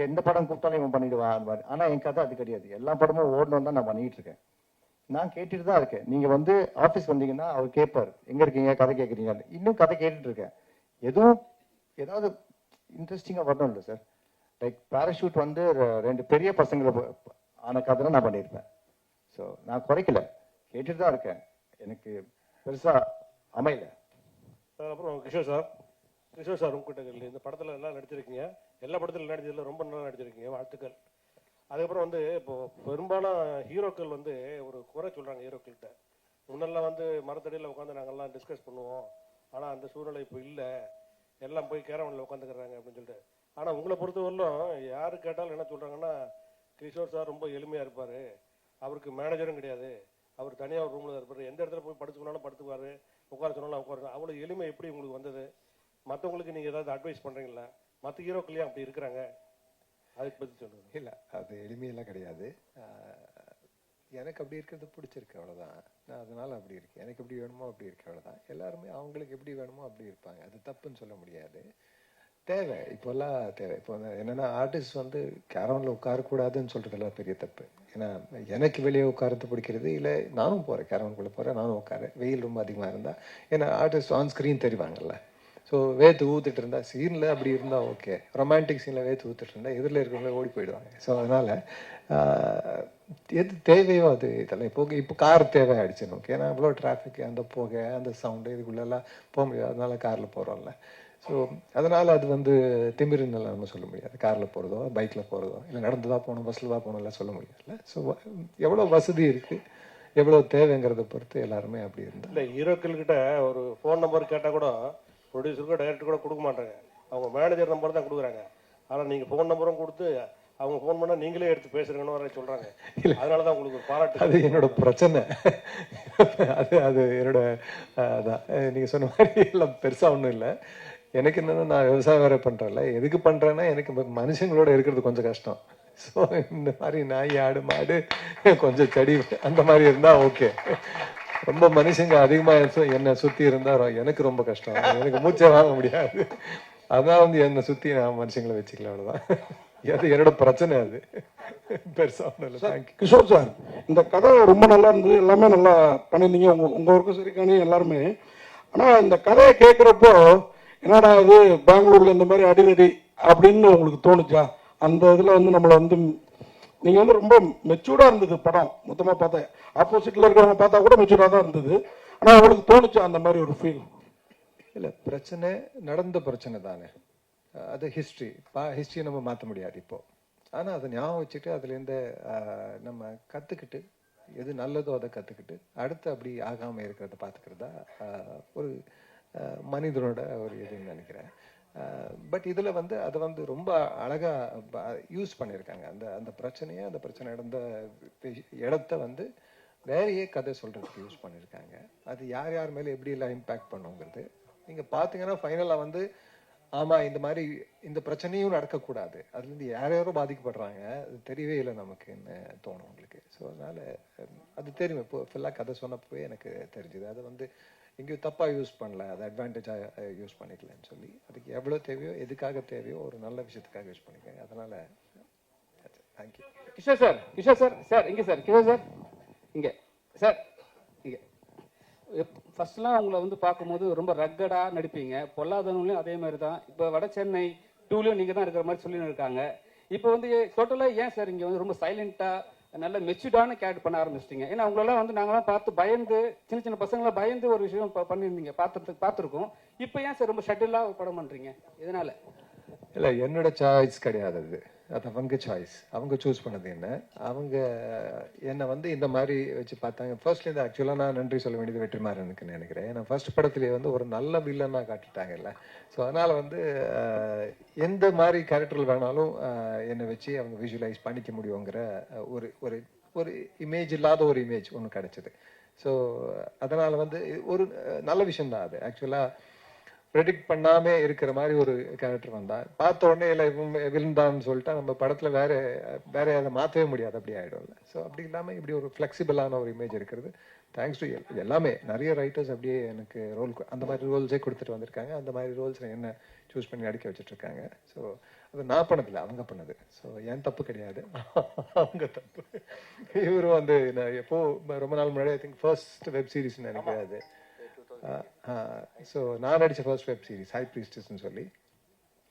எந்த படம் கூப்பிட்டாலும் இவன் பண்ணிடுவான் அந்த மாதிரி. ஆனால் என் கதை அது கிடையாது. எல்லா படமும் ஓடணும் தான் நான் பண்ணிட்டு இருக்கேன். நான் கேட்டுட்டு தான் இருக்கேன். நீங்க வந்து ஆஃபீஸ் வந்தீங்கன்னா அவர் கேட்பார், எங்க இருக்கீங்க, கதை கேட்குறீங்க. இன்னும் கதை கேட்டுட்டு இருக்கேன். ஏதாவது இன்ட்ரெஸ்டிங்காக வரணும் இல்லை சார். லைக் பேராஷூட் வந்து 2 பெரிய பசங்களை ஆன கதை நான் பண்ணியிருப்பேன். ஸோ நான் குறைக்கல, கேட்டுட்டு தான் இருக்கேன். எனக்கு பெருசா அமையல. அப்புறம் கிஷோர் சார் உங்ககிட்ட இந்த படத்துல எல்லாம் நடிச்சிருக்கீங்க, எல்லா படத்துல நடிச்சதுல ரொம்ப நல்லா நடிச்சிருக்கீங்க, வாழ்த்துக்கள். அதுக்கப்புறம் வந்து இப்போ பெரும்பாலும் ஹீரோக்கள் வந்து ஒரு குறை சொல்றாங்க ஹீரோக்கள்கிட்ட. முன்னெல்லாம் வந்து மரத்தடியில் உட்காந்து நாங்கள்லாம் டிஸ்கஸ் பண்ணுவோம், ஆனால் அந்த சூழ்நிலை இப்போ இல்லை, எல்லாம் போய் கேரவனில் உட்காந்துக்கிறாங்க அப்படின்னு சொல்லிட்டு. ஆனால் உங்களை பொறுத்தவரையிலும் யாரு கேட்டாலும் என்ன சொல்றாங்கன்னா, கிஷோர் சார் ரொம்ப எளிமையாக இருப்பார், அவருக்கு மேனேஜரும் கிடையாது, அவர் தனியாக ஒரு ரூமில் இருப்பார், எந்த இடத்துல போய் படுத்துக்கணும்னாலும் படுத்துக்குவார், உட்கார சொன்னாலும் உட்காரு. அவ்வளோ எளிமை எப்படி உங்களுக்கு வந்தது? மற்றவங்களுக்கு நீங்கள் ஏதாவது அட்வைஸ் பண்ணுறீங்களா? மற்ற ஹீரோக்கள்லையும் அப்படி இருக்கிறாங்க, அதுக்கு பற்றி சொல்லுங்கள். இல்லை, அது எளிமையெல்லாம் கிடையாது. எனக்கு அப்படி இருக்கிறது பிடிச்சிருக்கு, அவ்வளோதான். நான் அதனால அப்படி இருக்கு. எனக்கு எப்படி வேணுமோ அப்படி இருக்கு, அவ்வளோதான். எல்லாருமே அவங்களுக்கு எப்படி வேணுமோ அப்படி இருப்பாங்க. அது தப்புன்னு சொல்ல முடியாது. தேவை, இப்போல்லாம் தேவை. இப்போ என்னன்னா ஆர்டிஸ்ட் வந்து கேரவனில் உட்காரக்கூடாதுன்னு சொல்றதெல்லாம் பெரிய தப்பு. ஏன்னா எனக்கு வெளியே உட்காரத்து பிடிக்கிறது இல்லை. நானும் போகிறேன், கேரவனுக்குள்ளே போகிறேன், நானும் உட்காரேன். வெயில் ரொம்ப அதிகமாக இருந்தால், ஏன்னா ஆர்டிஸ்ட் ஆன் ஸ்க்ரீன் தெரிவாங்கல்ல. ஸோ வேத்து ஊத்துட்டு இருந்தா, சீனில் அப்படி இருந்தால் ஓகே. ரொமான்டிக் சீனில் வேத்து ஊத்துட்டு இருந்தால் எதிரில் இருக்கிறவங்களே ஓடி போயிடுவாங்க. ஸோ அதனால் எது தேவையோ அது இதெல்லாம் இப்போ கார் தேவை ஆயிடுச்சு நமக்கு. ஏன்னா அவ்வளோ டிராஃபிக், அந்த புகை, அந்த சவுண்டு, இதுக்குள்ளெல்லாம் போக முடியாது. அதனால காரில் போகிறோம்ல. ஸோ அதனால் அது வந்து திமிருன்னு நம்ம சொல்ல முடியாது. காரில் போகிறதோ, பைக்கில் போகிறதோ, இல்லை நடந்து தான் போகணும், பஸ்ஸில் தான் போகணும்லாம் சொல்ல முடியாதுல்ல. ஸோ எவ்வளோ வசதி இருக்குது, எவ்வளோ தேவைங்கிறத பொறுத்து எல்லாருமே அப்படி இருந்தால். இல்லை, ஹீரோக்கள்கிட்ட ஒரு ஃபோன் நம்பர் கேட்டால் கூட ப்ரொடியூசருக்கோ டைரக்டர் கூட கொடுக்க மாட்டாங்க, அவங்க மேனேஜர் நம்பர் தான் கொடுக்குறாங்க. ஆனால் நீங்கள் ஃபோன் நம்பரும் கொடுத்து அவங்க ஃபோன் பண்ணால் நீங்களே எடுத்து பேசுறீங்கன்னு வர சொல்கிறாங்க. அதனால தான் உங்களுக்கு ஒரு பாராட்டு. அது என்னோட பிரச்சனை. அது என்னோட அதான் நீங்கள் சொன்ன மாதிரி எல்லாம் பெருசாக ஒன்றும் இல்லை. எனக்கு என்னென்னா, நான் விவசாயம் வேறு பண்ணுறேன்ல. எதுக்கு பண்ணுறேன்னா, எனக்கு மனுஷங்களோட இருக்கிறது கொஞ்சம் கஷ்டம். ஸோ இந்த மாதிரி நாய், ஆடு, மாடு, கொஞ்சம் செடி அந்த மாதிரி இருந்தால் ஓகே. ரொம்ப மனுஷங்க அதிகமாக என்னை சுற்றி இருந்தால் எனக்கு ரொம்ப கஷ்டம். எனக்கு மூச்சை வாங்க முடியாது. அதான் வந்து என்னை சுற்றி நான் மனுஷங்களை வச்சுக்கல, அவ்வளோதான். அது என்னோட பிரச்சனை. அது பெருசாக ஒன்றும் இல்லை. தேங்க்யூ. கிஷோர் சார், இந்த கதை ரொம்ப நல்லா இருந்தது, எல்லாமே நல்லா பண்ணியிருந்தீங்க. உங்கள் ஒர்க்கும் சரி காணி எல்லாருமே. ஆனால் இந்த கதையை கேட்குறப்போ என்னடா இது பெங்களூர்ல இந்த மாதிரி அடிதடி அப்படின்னு உங்களுக்கு தோணுச்சா? அந்த இதில் வந்து நம்மளை வந்து நீங்கள் வந்து ரொம்ப மெச்சூர்டாக இருந்தது படம் மொத்தமாக பார்த்தேன். ஆப்போசிட்டில் இருக்கிறவங்க பார்த்தா கூட மெச்சூர்டாக தான் இருந்தது. ஆனால் அவங்களுக்கு தோணுச்சா அந்த மாதிரி ஒரு ஃபீல்? இல்லை, பிரச்சனை நடந்த பிரச்சனை தானே, அது ஹிஸ்ட்ரி. ஹிஸ்ட்ரியை நம்ம மாற்ற முடியாது இப்போ. ஆனால் அதை ஞாபகம் வச்சுட்டு அதுலேருந்து நம்ம கற்றுக்கிட்டு, எது நல்லதோ அதை கற்றுக்கிட்டு அடுத்து அப்படி ஆகாமல் இருக்கிறத பார்த்துக்கிறதா ஒரு மனிதனோட ஒரு இதுன்னு நினைக்கிறேன். பட் இதில் வந்து அதை வந்து ரொம்ப அழகாக யூஸ் பண்ணியிருக்காங்க. அந்த பிரச்சனையை, அந்த பிரச்சனை நடந்த இடத்த வந்து வேறையே கதை சொல்கிறதுக்கு யூஸ் பண்ணியிருக்காங்க. அது யார் யார் மேலே எப்படி எல்லாம் இம்பேக்ட் பண்ணுங்கிறது நீங்கள் பார்த்தீங்கன்னா ஃபைனலாக வந்து ஆமாம், இந்த மாதிரி இந்த பிரச்சனையும் நடக்கக்கூடாது, அதுலேருந்து யார் யாரோ பாதிக்கப்படுறாங்க, அது தெரியவே இல்லை நமக்குன்னு தோணும் உங்களுக்கு. ஸோ அதனால் அது தெரியும். இப்போ ஃபுல்லாக கதை சொன்னப்போவே எனக்கு தெரிஞ்சுது. அது வந்து எங்கேயும் தப்பாக யூஸ் பண்ணல, அதை அட்வான்டேஜாக யூஸ் பண்ணிக்கலன்னு சொல்லி, அதுக்கு எவ்வளோ தேவையோ, எதுக்காக தேவையோ ஒரு நல்ல விஷயத்துக்காக யூஸ் பண்ணிக்கேன். அதனால் thank you. Kishore sir, Kishore sir, sir இங்கே சார், கிஷோர் சார் இங்கே சார், இங்கே ஃபர்ஸ்ட்லாம் அவங்கள வந்து பார்க்கும்போது ரொம்ப ரக்கடாக நடிப்பீங்க. பொல்லாதவங்களையும் அதே மாதிரி தான். இப்போ வட சென்னை 2லையும் நீங்கள் தான் இருக்கிற மாதிரி சொல்லி இருக்காங்க. இப்போ வந்து டோட்டலாக ஏன் சார் இங்கே வந்து ரொம்ப சைலண்ட்டாக நல்ல மெச்சூர்டான கேரக்டர் பண்ண ஆரம்பிச்சிட்டிங்க? ஏன்னா அவங்களெல்லாம் வந்து நாங்களாம் பார்த்து பயந்து, சின்ன சின்ன பசங்களாம் பயந்து ஒரு விஷயம் பண்ணியிருந்தீங்க, பார்த்துருக்கோம். இப்போ ஏன் சார் ரொம்ப ஷட்டிலாக படம் பண்ணுறீங்க? இதனால இல்லை, என்னோட சாய்ஸ் கிடையாது அது. அது அவங்க சாய்ஸ். அவங்க சூஸ் பண்ணது என்ன. அவங்க என்னை வந்து இந்த மாதிரி வச்சு பார்த்தாங்க. ஃபர்ஸ்ட்லேருந்து ஆக்சுவலாக நான் நன்றி சொல்ல வேண்டியது வெற்றிமாறனுக்குன்னு நினைக்கிறேன். ஏன்னா ஃபர்ஸ்ட் படத்துலேயே வந்து ஒரு நல்ல வில்லனாக காட்டிட்டாங்கல்ல. ஸோ அதனால் வந்து எந்த மாதிரி கேரக்டர்கள் வேணாலும் என்னை வச்சு அவங்க விஷுவலைஸ் பண்ணிக்க முடியுங்கிற ஒரு ஒரு ஒரு இமேஜ் இல்லாத ஒரு இமேஜ் ஒன்று கிடச்சிது. ஸோ அதனால் வந்து ஒரு நல்ல விஷயந்தான் அது. ஆக்சுவலாக ப்ரெடிக்ட் பண்ணாமே இருக்கிற மாதிரி ஒரு கேரக்டர் வந்தா பார்த்த உடனே இல்லை விழுந்தான்னு சொல்லிட்டா நம்ம படத்துல வேற அதை மாற்றவே முடியாது, அப்படி ஆயிடும்ல. ஸோ அப்படி இல்லாமல் இப்படி ஒரு ஃப்ளெக்சிபிளான ஒரு இமேஜ் இருக்கிறது தேங்க்ஸ் டு எல்லாமே. நிறைய ரைட்டர்ஸ் அப்படியே எனக்கு அந்த மாதிரி ரோல்ஸே கொடுத்துட்டு வந்திருக்காங்க. அந்த மாதிரி ரோல்ஸ் என்ன சூஸ் பண்ணி அடிக்க வச்சுட்டு இருக்காங்க. ஸோ அது நான் பண்ணதில்லை, அவங்க பண்ணது. ஸோ என் தப்பு கிடையாது, அவங்க தப்பு. இவரும் வந்து நான் எப்போ ரொம்ப நாள் முன்னாடி I think first web series நினைக்கிறேன் அது. ஸோ நான் நடித்த ஃபர்ஸ்ட் வெப் சீரிஸ் ஹை ப்ரீஸ்டஸ்ன்னு சொல்லி,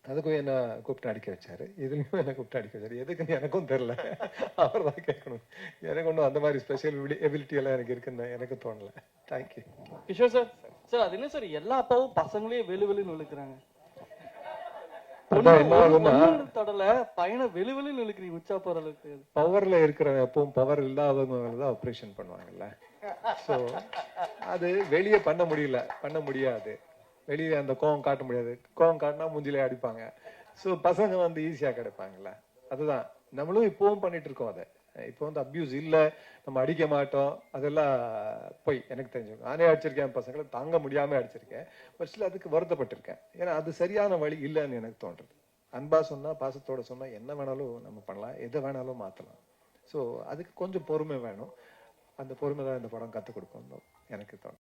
அதுக்கும் என்ன கூப்பிட்டு அடிக்க வச்சாரு. இதுலையும் என்ன கூப்பிட்டு அடிக்க வச்சாரு. எதுக்குன்னு எனக்கும் தெரில, அவர் தான் கேட்கணும். எனக்கு ஒன்றும் அந்த மாதிரி ஸ்பெஷல் எபிலிட்டி எல்லாம் எனக்கு இருக்குன்னு எனக்கு தோணல. தேங்க்யூ. கிஷோர் சார், சார் அது என்ன சார், எல்லா அப்பாவும் பசங்களையும் வெளுவெளுன்னு இழுக்கிறாங்க. தொடல பையனை வெளுவெளுன்னு இழுக்கிறீங்க உச்சா போற அளவுக்கு. பவர்ல இருக்கிறவங்க எப்பவும் பவர் இல்லாதவங்க தான் ஆப்ரேஷன் பண்ணுவாங்கல்ல. ஸோ அது வெளியே பண்ண முடியாது. வெளியே அந்த கோவம் காட்ட முடியாது. கோவம் காட்டினா மூஞ்சிலே அடிப்பாங்க. ஸோ பசங்க வந்து ஈஸியாக கிடைப்பாங்கல்ல. அதுதான் நம்மளும் இப்பவும் பண்ணிட்டு இருக்கோம். அதை இப்போ வந்து அப்யூஸ் இல்லை, நம்ம அடிக்க மாட்டோம், அதெல்லாம் போய் எனக்கு தெரிஞ்சுக்கணும். நானே அடிச்சிருக்கேன், பசங்களை தாங்க முடியாம அடிச்சிருக்கேன். பட் ஸ்டில் அதுக்கு வருத்தப்பட்டிருக்கேன். ஏன்னா அது சரியான வழி இல்லைன்னு எனக்கு தோன்றுது. அன்பா சொன்னா, பாசத்தோட சொன்னா என்ன வேணாலும் நம்ம பண்ணலாம், எதை வேணாலும் மாற்றலாம். ஸோ அதுக்கு கொஞ்சம் பொறுமை வேணும். அந்த பொறுமை தான் இந்த படம் கற்றுக் கொடுக்கணும் எனக்கு தோணும்.